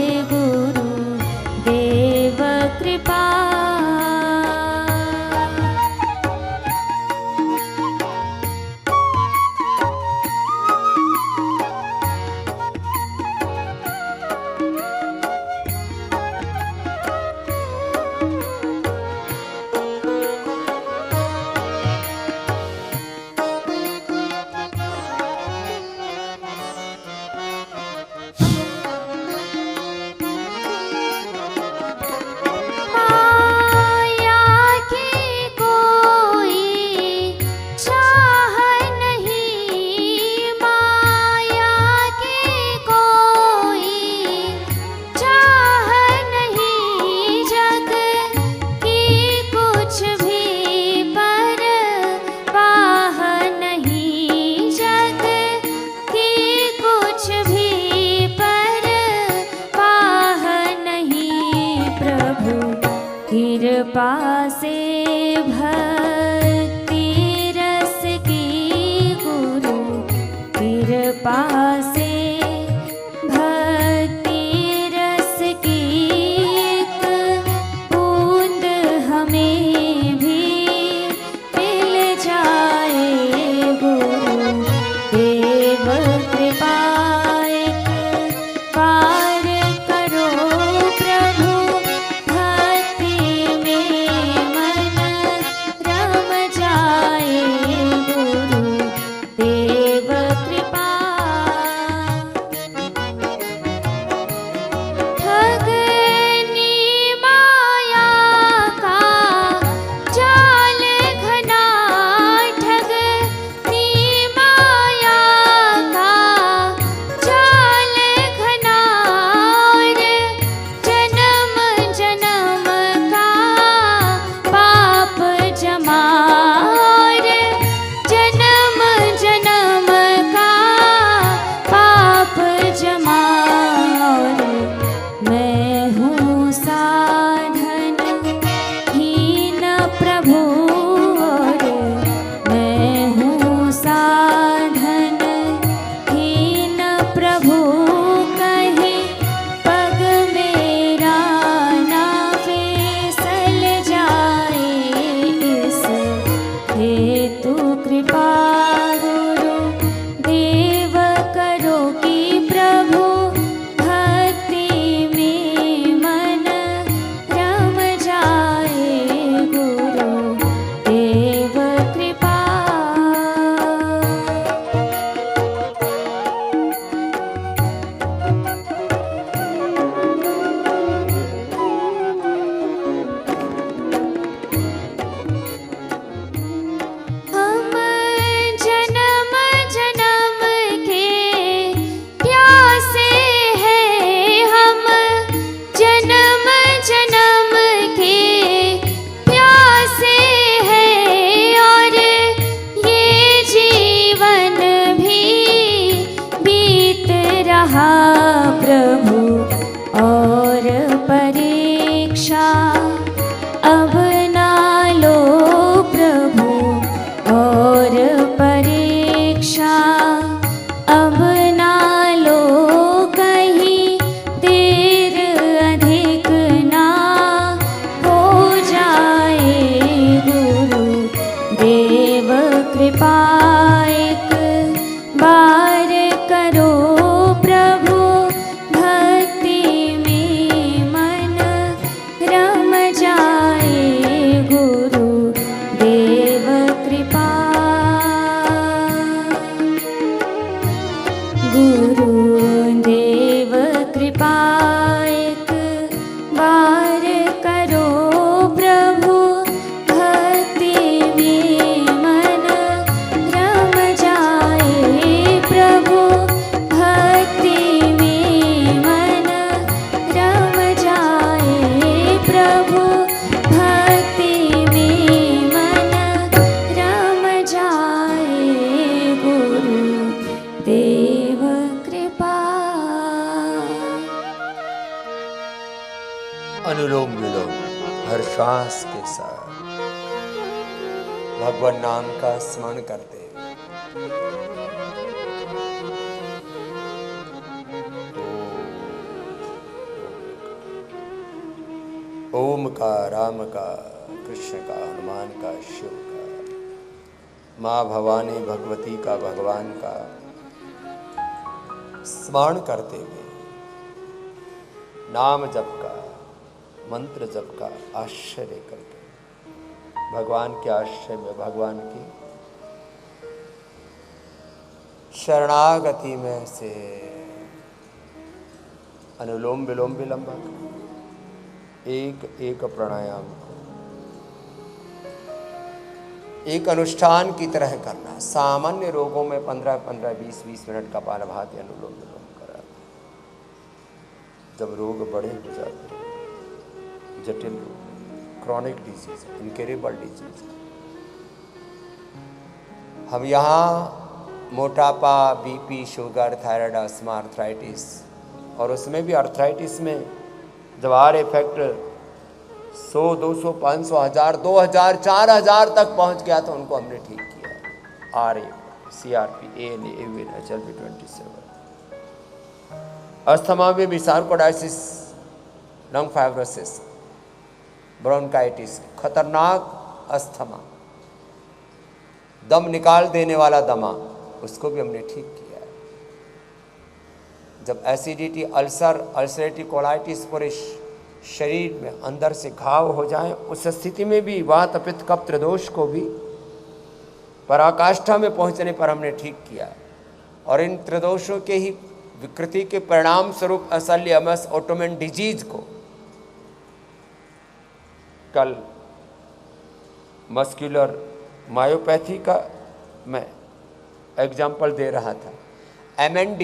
Speaker 4: प्रभु और परीक्षा, अब ना लो प्रभु और परीक्षा, अब ना लो कहीं देर अधिक ना हो जाए गुरु देव कृपा, एक बार करो प्रभु भक्ति में मन रम जाए गुरु देव कृपा, गुरु देव कृपा, एक बार करो प्रभु भक्ति में मन रम जाए, प्रभु भक्ति में मन रम जाए, प्रभु भक्ति में मन रम जाए गुरु देव कृपा।
Speaker 2: अनुलोम विलोम हर श्वास के साथ भगवान नाम का स्मरण करते ओम का, राम का, कृष्ण का, हनुमान का, शिव का, माँ भवानी भगवती का, भगवान का स्मरण करते हुए नाम जप का, मंत्र जप का आश्रय लेकर के भगवान के आश्रय में, भगवान की शरणागति में से अनुलोम विलोम भी लंबा कर, एक एक प्राणायाम को एक अनुष्ठान की तरह करना। सामान्य रोगों में 15-15, 20-20 मिनट का पालभाति अनुलोम विलोम करा। जब रोग बड़े हो जाते हैं, जटिल रोग, क्रॉनिक डिजीज, इनक्योरेबल डिजीज, हम यहाँ मोटापा, BP, sugar, thyroid, asthma, arthritis, और उसमें भी आर्थराइटिस में जब आर इफेक्ट 100, 200, 500, 1000, 2000, 4000 तक पहुंच गया तो उनको हमने ठीक किया। R A, CRP, ANA, AVN, HLB27। Asthma में भी सार्कोडाइसिस, लंग फाइब्रोसिस, ब्रोंकाइटिस, खतरनाक अस्थमा, दम निकाल देने वाला दमा, उसको भी हमने ठीक किया। जब एसिडिटी, अल्सर, अल्सरेटिव कोलाइटिस पूरे शरीर में अंदर से घाव हो जाए, उस स्थिति में भी वात, पित्त, कफ, त्रिदोष को भी पराकाष्ठा में पहुंचने पर हमने ठीक किया। और इन त्रिदोषों के ही विकृति के परिणाम स्वरूप असल्य, MS, ऑटोमेन डिजीज को कल मस्कुलर मायोपैथी का मैं एग्जाम्पल दे रहा था। MND,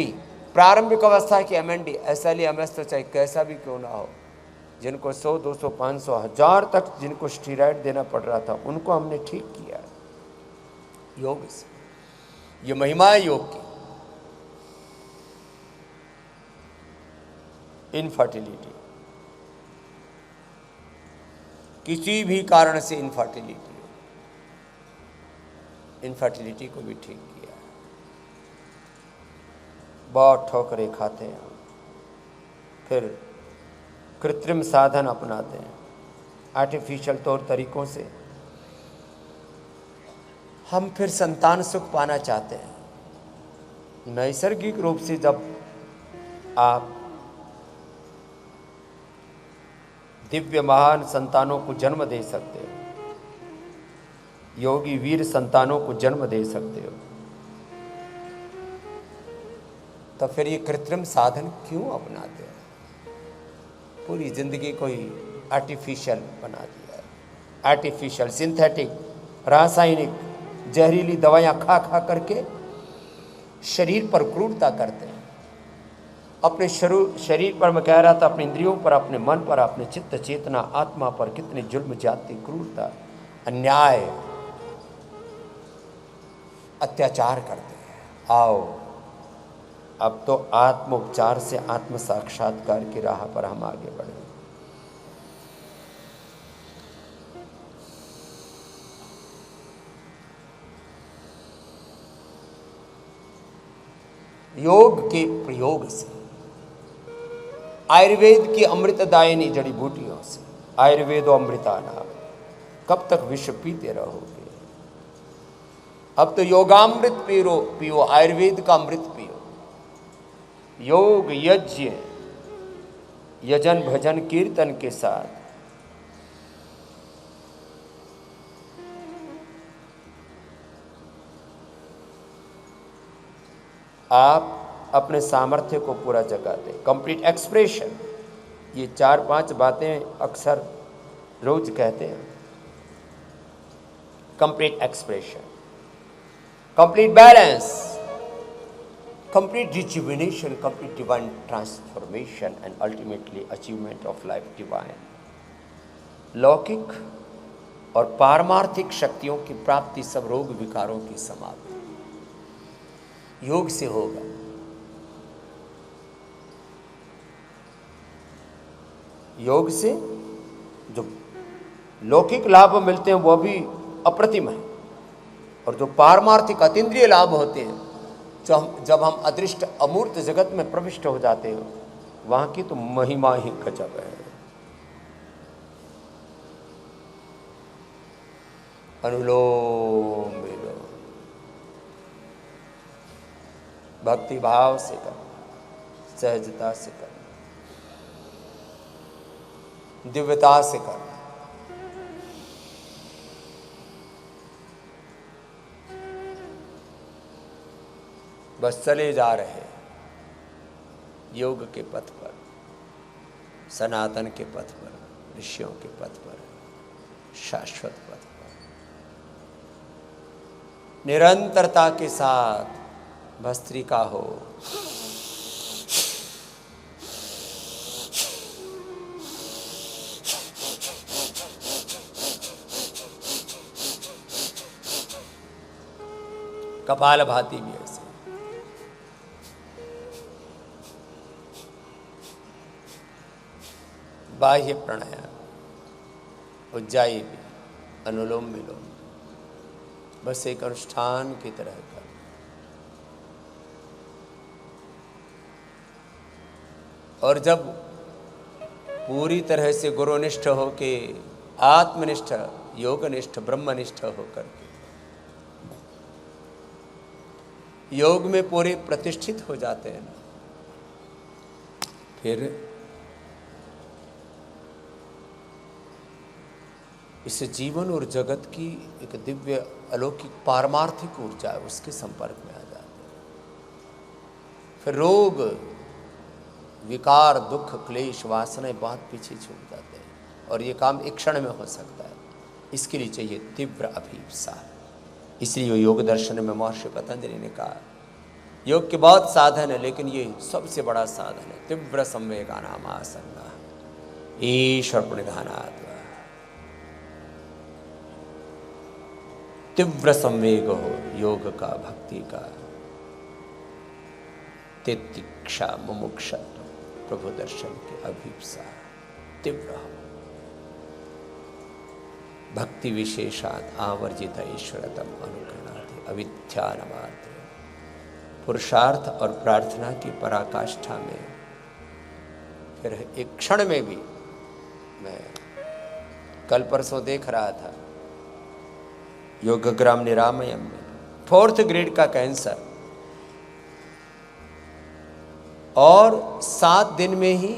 Speaker 2: प्रारंभिक अवस्था की MND, SLE, MS तो चाहे कैसा भी क्यों ना हो, जिनको 100, 200, 500, 1000 तक जिनको स्टीरॉयड देना पड़ रहा था, उनको हमने ठीक किया योग से। ये महिमा है योग की। इनफर्टिलिटी, किसी भी कारण से इनफर्टिलिटी को भी ठीक किया। बहुत ठोकरें खाते हैं, फिर कृत्रिम साधन अपनाते हैं, आर्टिफिशियल तौर तरीकों से हम फिर संतान सुख पाना चाहते हैं। नैसर्गिक रूप से जब आप दिव्य महान संतानों को जन्म दे सकते हो, योगी वीर संतानों को जन्म दे सकते हो, तो फिर ये कृत्रिम साधन क्यों अपनाते हैं? पूरी जिंदगी को ही आर्टिफिशियल बना दिया है। आर्टिफिशियल, सिंथेटिक, रासायनिक, जहरीली दवाइयाँ खा खा करके शरीर पर क्रूरता करते हैं। अपने शरीर पर, मैं कह रहा था, अपने इंद्रियों पर, अपने मन पर, अपने चित्त चेतना आत्मा पर कितनी जुल्म, जाति, क्रूरता, अन्याय, अत्याचार करते हैं। आओ अब तो आत्मोपचार से आत्म साक्षात्कार की राह पर हम आगे बढ़े। योग के प्रयोग से, आयुर्वेद की अमृतदायिनी जड़ी बूटियों से, आयुर्वेदो अमृता नाम, कब तक विष पीते रहोगे? अब तो योगामृत पियो, आयुर्वेद का अमृत पियो। योग यज्ञ, यजन भजन कीर्तन के साथ आप अपने सामर्थ्य को पूरा जगाते। कंप्लीट एक्सप्रेशन, ये 4-5 बातें अक्सर रोज कहते हैं। Complete expression, complete balance, complete rejuvenation, complete divine transformation and ultimately achievement of life divine. लौकिक और पारमार्थिक शक्तियों की प्राप्ति, सब रोग विकारों की समाप्ति योग से होगा। योग से जो लौकिक लाभ मिलते हैं वो भी अप्रतिम है, और जो पारमार्थिक अतीन्द्रिय लाभ होते हैं, जब हम अदृष्ट अमूर्त जगत में प्रविष्ट हो जाते हो, वहां की तो महिमा ही गजब है। अनुलोम विलोम भक्ति भाव से करना, सहजता से करना, दिव्यता से करना। बस चले जा रहे योग के पथ पर, सनातन के पथ पर, ऋषियों के पथ पर, शाश्वत पथ पर, निरंतरता के साथ भस्त्रिका हो। कपालभाति भी ऐसे, बाह्य प्राणायाम, उज्जाई भी, अनुलोम विलोम, बस एक अनुष्ठान की तरह का। और जब पूरी तरह से गुरुनिष्ठ होके, आत्मनिष्ठ, योगनिष्ठ, ब्रह्मनिष्ठ होकर के योग में पूरे प्रतिष्ठित हो जाते हैं ना, फिर इस जीवन और जगत की एक दिव्य अलौकिक पारमार्थिक ऊर्जा है, उसके संपर्क में आ जाते हैं। फिर रोग विकार दुख क्लेश वासनाएं बहुत पीछे छूट जाते हैं, और ये काम एक क्षण में हो सकता है। इसके लिए चाहिए तीव्र अभिप्सा। इसलिए योग दर्शन में महर्षि पतंजलि ने कहा, योग के बहुत साधन है, लेकिन ये सबसे बड़ा साधन है तीव्र संवेगानाम आसन्ना ईश्वर प्रणिधानात्। तीव्र संवेग हो योग का, भक्ति का, तितिक्षा मुमुक्षत्व, प्रभु दर्शन की अभिप्सा तीव्र हो, भक्ति विशेषात् आवर्जित ईश्वरतम अनुगृणाति अविद्यानमात्र। पुरुषार्थ और प्रार्थना की पराकाष्ठा में फिर एक क्षण में भी, मैं कल परसों देख रहा था योगग्राम निरामयम में 4th ग्रेड का कैंसर, और 7 दिन में ही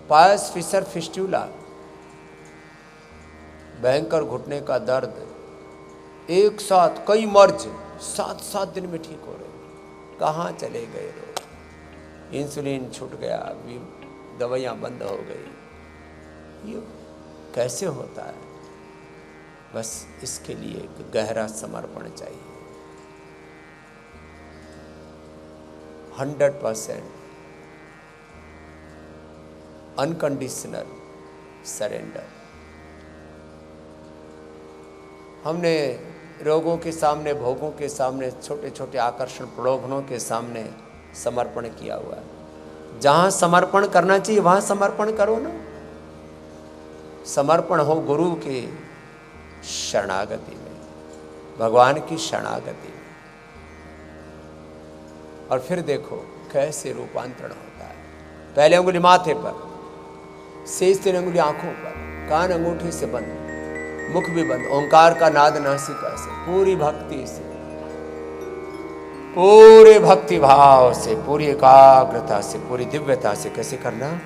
Speaker 2: पायस फिशर फिस्टुला, भयंकर घुटने का दर्द, एक साथ कई मर्ज 7 दिन में ठीक हो रहे। कहाँ चले गए लोग? इंसुलिन छूट गया, दवाइयाँ बंद हो गई। ये कैसे होता है? बस इसके लिए एक गहरा समर्पण चाहिए, 100% अनकंडीशनल सरेंडर। हमने रोगों के सामने, भोगों के सामने, छोटे छोटे आकर्षण प्रलोभनों के सामने समर्पण किया हुआ है। जहाँ समर्पण करना चाहिए वहाँ समर्पण करो ना। समर्पण हो गुरु की शरणागति में, भगवान की शरणागति में, और फिर देखो कैसे रूपांतरण होता है। पहले अंगुली माथे पर, शेष 3 अंगुली आंखों पर, कान अंगूठे से बंद, मुख भी बंद, ओंकार का नाद नासिका से, पूरी भक्ति से, पूरे भक्ति भाव से, पूरी एकाग्रता से, पूरी दिव्यता से कैसे करना।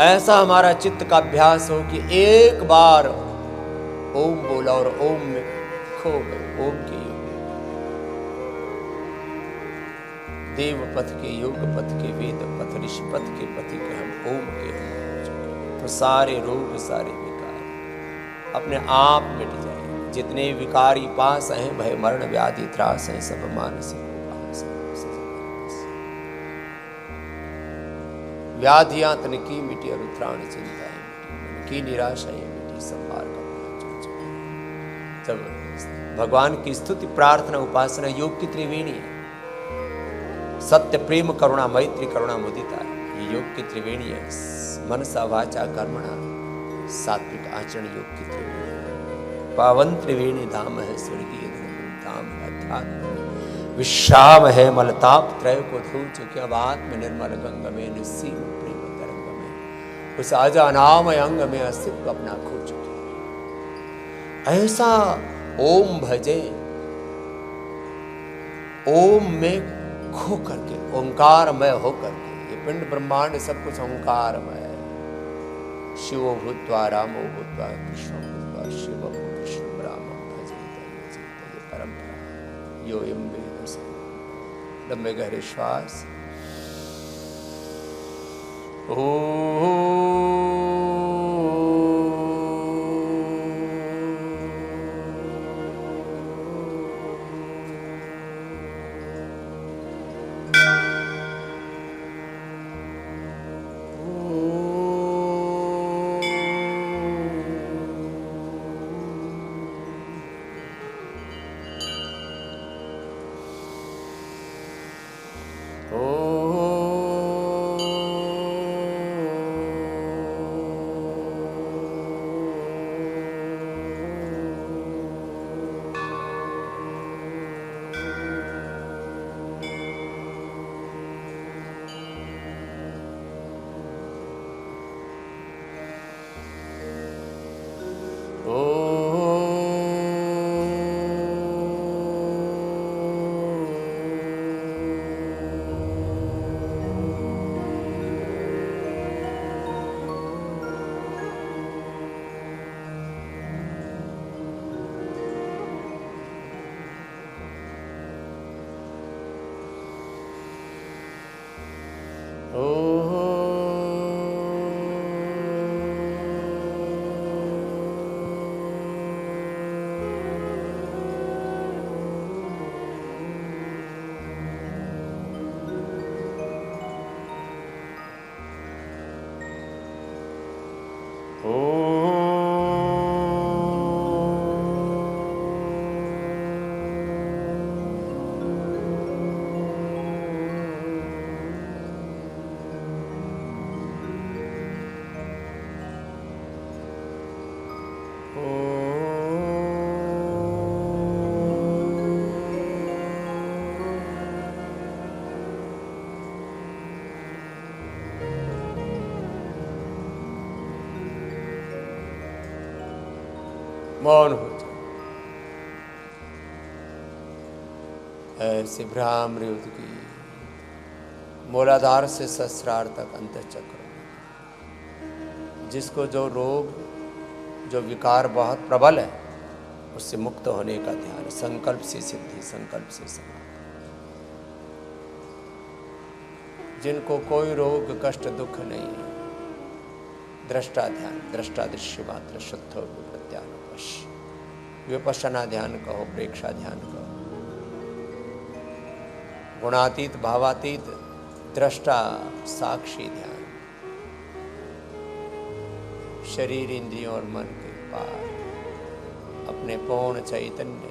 Speaker 2: ऐसा हमारा चित्त का अभ्यास हो कि एक बार ओम बोला और ओम में खो गए। ओम के योग, देव पथ के, योग पथ के, वेद पथ, ऋषि पथ के पति के हम ओम के हो चुके। तो सारे रोग, सारे विकार अपने आप मिट जाएंगे। जितने विकारी पास हैं, भय मरण व्याधि त्रास हैं, सब मानसिक व्याधियां तन की मिटी और उत्तराण चिंताएं मिटी, की निराशाएं मिटी, संभार का जब भगवान की स्तुति, प्रार्थना, उपासना योग की त्रिवेणी है। सत्य, प्रेम, करुणा, मैत्री, करुणा, मुदिता, ये योग की त्रिवेणी है। मनसा वाचा कर्मणा सात्विक आचरण योग की त्रिवेणी है। पावन त्रिवेणी धाम है स्वर्गीय धाम है, अध्यात्म विश्राम है, मलताप त्रय को धो चुके अब आत्म निर्मल गंग में, निस्सीम प्रेम तरंग में, उस अजानामय अंग में अस्तित्व अपना खो चुके। ऐसा ओम भजे, ओम में खो करके, ओंकारमय होकर के, ये पिंड ब्रह्मांड सब कुछ ओंकारमय है। शिवो भूत्वा रामो भूत्वा कृष्णो भूत्वा शिवम कृष्ण रामम भजेत ये परंपरा। यो इम वेद लंबे गहरे श्वास। मौन हो जाओ। ऐसे भ्रामरी की मूलाधार से सहस्रार तक अंतःचक्र, जिसको जो रोग, जो विकार बहुत प्रबल है, उससे मुक्त होने का ध्यान। संकल्प से सिद्धि, संकल्प से समाधि। जिनको कोई रोग कष्ट दुख नहीं है, दृष्टा ध्यान, दृष्टा दृश्य मात्र शुद्ध प्रत्यानुपश, विपश्यना ध्यान कहो, प्रेक्षा ध्यान कहो, गुणातीत भावातीत दृष्टा साक्षी ध्यान, शरीर इंद्रियों और मन के पार अपने पूर्ण चैतन्य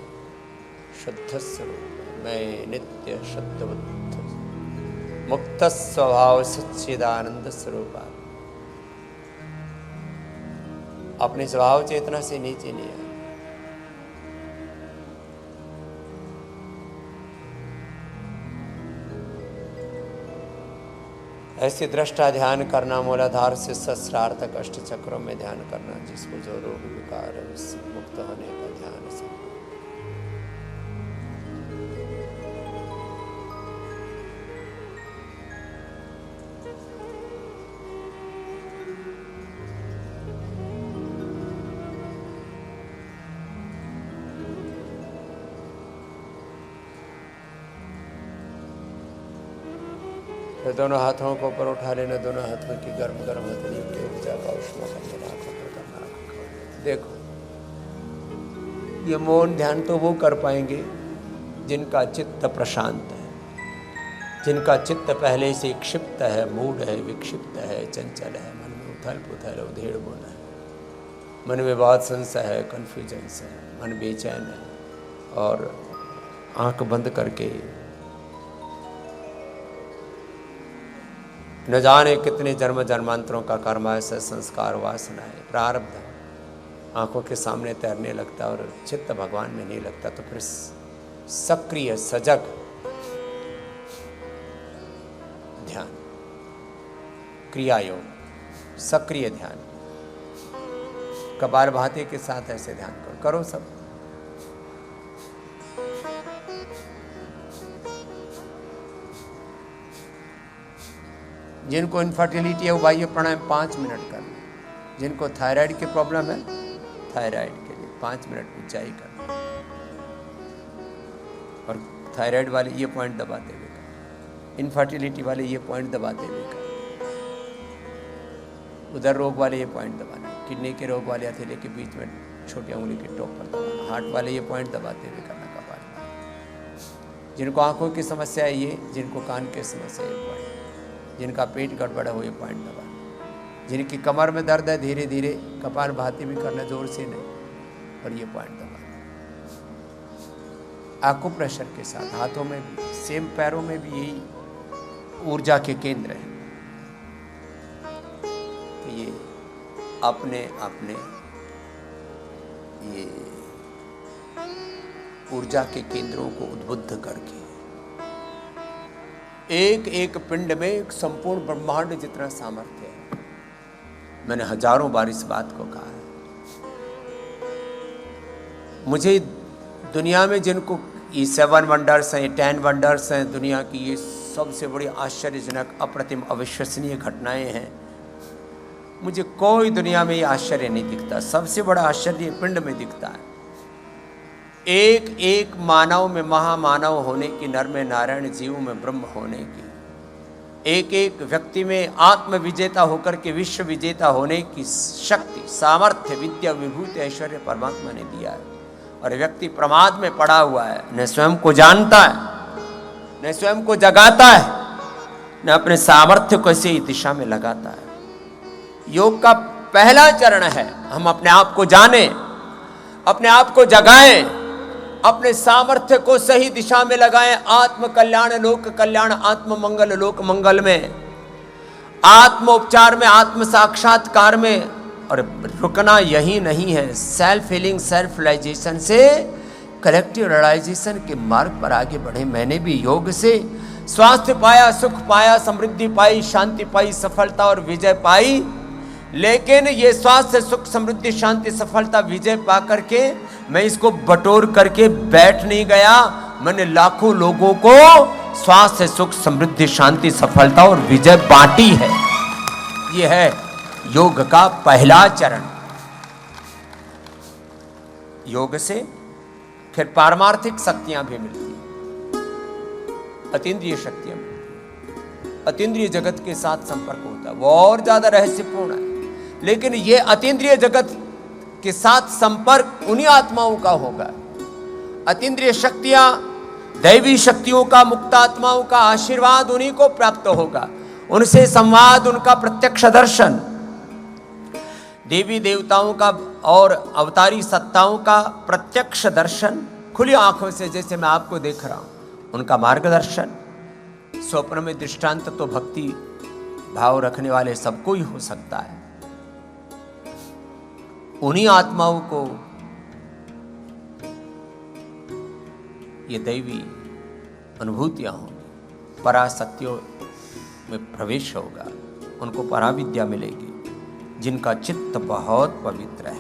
Speaker 2: शुद्ध स्वरूप मैं नित्य शुद्ध बुद्ध मुक्त स्वभाव सच्चिदानंद स्वरूप अपने स्वभाव चेतना से नीचे नहीं आए। ऐसे दृष्टा ध्यान करना, मूलाधार से सहस्रार तक अष्ट चक्रों में ध्यान करना, जिसको जो रोग विकार है उससे मुक्त होने का ध्यान से। फिर दोनों हाथों को ऊपर उठा लेना, दोनों हाथों की गर्म गर्म हथेलियों की ऊर्जा का उष्मा करना। देखो, ये मौन ध्यान तो वो कर पाएंगे जिनका चित्त प्रशांत है, जिनका चित्त पहले से क्षिप्त है, मूढ़ है, विक्षिप्त है, चंचल है, मन में उथल पुथल उधेड़ बुन है, मन में बहुत संशय है, कन्फ्यूजन्स है, मन बेचैन है और आंख बंद करके न जाने कितने जन्म जन्मांतरों का कर्म, ऐसा संस्कार, वासनाएं, प्रारब्ध आंखों के सामने तैरने लगता और चित्त भगवान में नहीं लगता, तो फिर सक्रिय सजग ध्यान, क्रिया योग, सक्रिय ध्यान, कपालभाति के साथ ऐसे ध्यान करो सब। जिनको इनफर्टिलिटी है वो बाह्य प्राणायाम 5 मिनट करना। जिनको थायराइड की प्रॉब्लम है, थायराइड के लिए 5 मिनट ऊंचाई करना और थायराइड वाले ये पॉइंट दबाते हुए करना, इनफर्टिलिटी वाले ये पॉइंट दबाते हुए करना, उधर रोग वाले ये पॉइंट दबाना, किडनी के रोग वाले हथेली के बीच में छोटी उंगली के टॉप पर दबाना, हार्ट वाले ये पॉइंट दबाते हुए करना कपाल। जिनको आंखों की समस्या है ये, जिनको कान की समस्या है ये पॉइंट, जिनका पेट गड़बड़ है वो ये पॉइंट दबाना, जिनकी कमर में दर्द है धीरे धीरे कपालभाति भी करना, जोर से नहीं, और ये पॉइंट दबाना। आकुप्रेशर के साथ हाथों में भी, सेम पैरों में भी यही ऊर्जा के केंद्र है। तो ये अपने अपने ये ऊर्जा के केंद्रों को उद्बुद्ध करके एक एक पिंड में एक संपूर्ण ब्रह्मांड जितना सामर्थ्य है। मैंने हजारों बार इस बात को कहा है। मुझे दुनिया में जिनको ये 7 वंडर्स हैं, 10 वंडर्स हैं, दुनिया की ये सबसे बड़ी आश्चर्यजनक अप्रतिम अविश्वसनीय घटनाएं हैं, मुझे कोई दुनिया में ये आश्चर्य नहीं दिखता। सबसे बड़ा आश्चर्य पिंड में दिखता है। एक एक मानव में महामानव होने की, नर में नारायण, जीव में ब्रह्म होने की, एक एक व्यक्ति में आत्म विजेता होकर के विश्व विजेता होने की शक्ति, सामर्थ्य, विद्या, विभूति, ऐश्वर्य परमात्मा ने दिया है। और व्यक्ति प्रमाद में पड़ा हुआ है, न स्वयं को जानता है, न स्वयं को जगाता है, न अपने सामर्थ्य को इसी दिशा में लगाता है। योग का पहला चरण है हम अपने आप को जानें, अपने आप को जगाएं, अपने सामर्थ्य को सही दिशा में लगाएं। आत्म कल्याण लोक कल्याण, आत्म मंगल लोक मंगल में, आत्म उपचार में, आत्म साक्षात्कार में और रुकना यही नहीं है, सेल्फ हीलिंग सेल्फ रियलाइजेशन से कलेक्टिव रियलाइजेशन के मार्ग पर आगे बढ़े। मैंने भी योग से स्वास्थ्य पाया, सुख पाया, समृद्धि पाई, शांति पाई, सफलता और विजय पाई। लेकिन ये स्वास्थ्य सुख समृद्धि शांति सफलता विजय पा करके मैं इसको बटोर करके बैठ नहीं गया। मैंने लाखों लोगों को स्वास्थ्य सुख समृद्धि शांति सफलता और विजय बांटी है। ये है योग का पहला चरण। योग से फिर पारमार्थिक शक्तियां भी मिलती हैं, अतीन्द्रिय शक्तियां मिलती हैं। अतीन्द्रिय जगत के साथ संपर्क होता है, वो और ज्यादा रहस्यपूर्ण है। लेकिन ये अतीन्द्रिय जगत के साथ संपर्क उन्हीं आत्माओं का होगा। अतीन्द्रिय शक्तियां, दैवी शक्तियों का, मुक्त आत्माओं का आशीर्वाद उन्हीं को प्राप्त होगा, उनसे संवाद, उनका प्रत्यक्ष दर्शन। देवी देवताओं का और अवतारी सत्ताओं का प्रत्यक्ष दर्शन खुली आंखों से, जैसे मैं आपको देख रहा हूं, उनका मार्गदर्शन। स्वप्न में दृष्टांत तो भक्ति भाव रखने वाले सबको ही हो सकता है। उन्हीं आत्माओं को ये दैवी अनुभूतियां होंगी, पराशक्तियों में प्रवेश होगा, उनको पराविद्या मिलेगी। जिनका चित्त बहुत पवित्र है,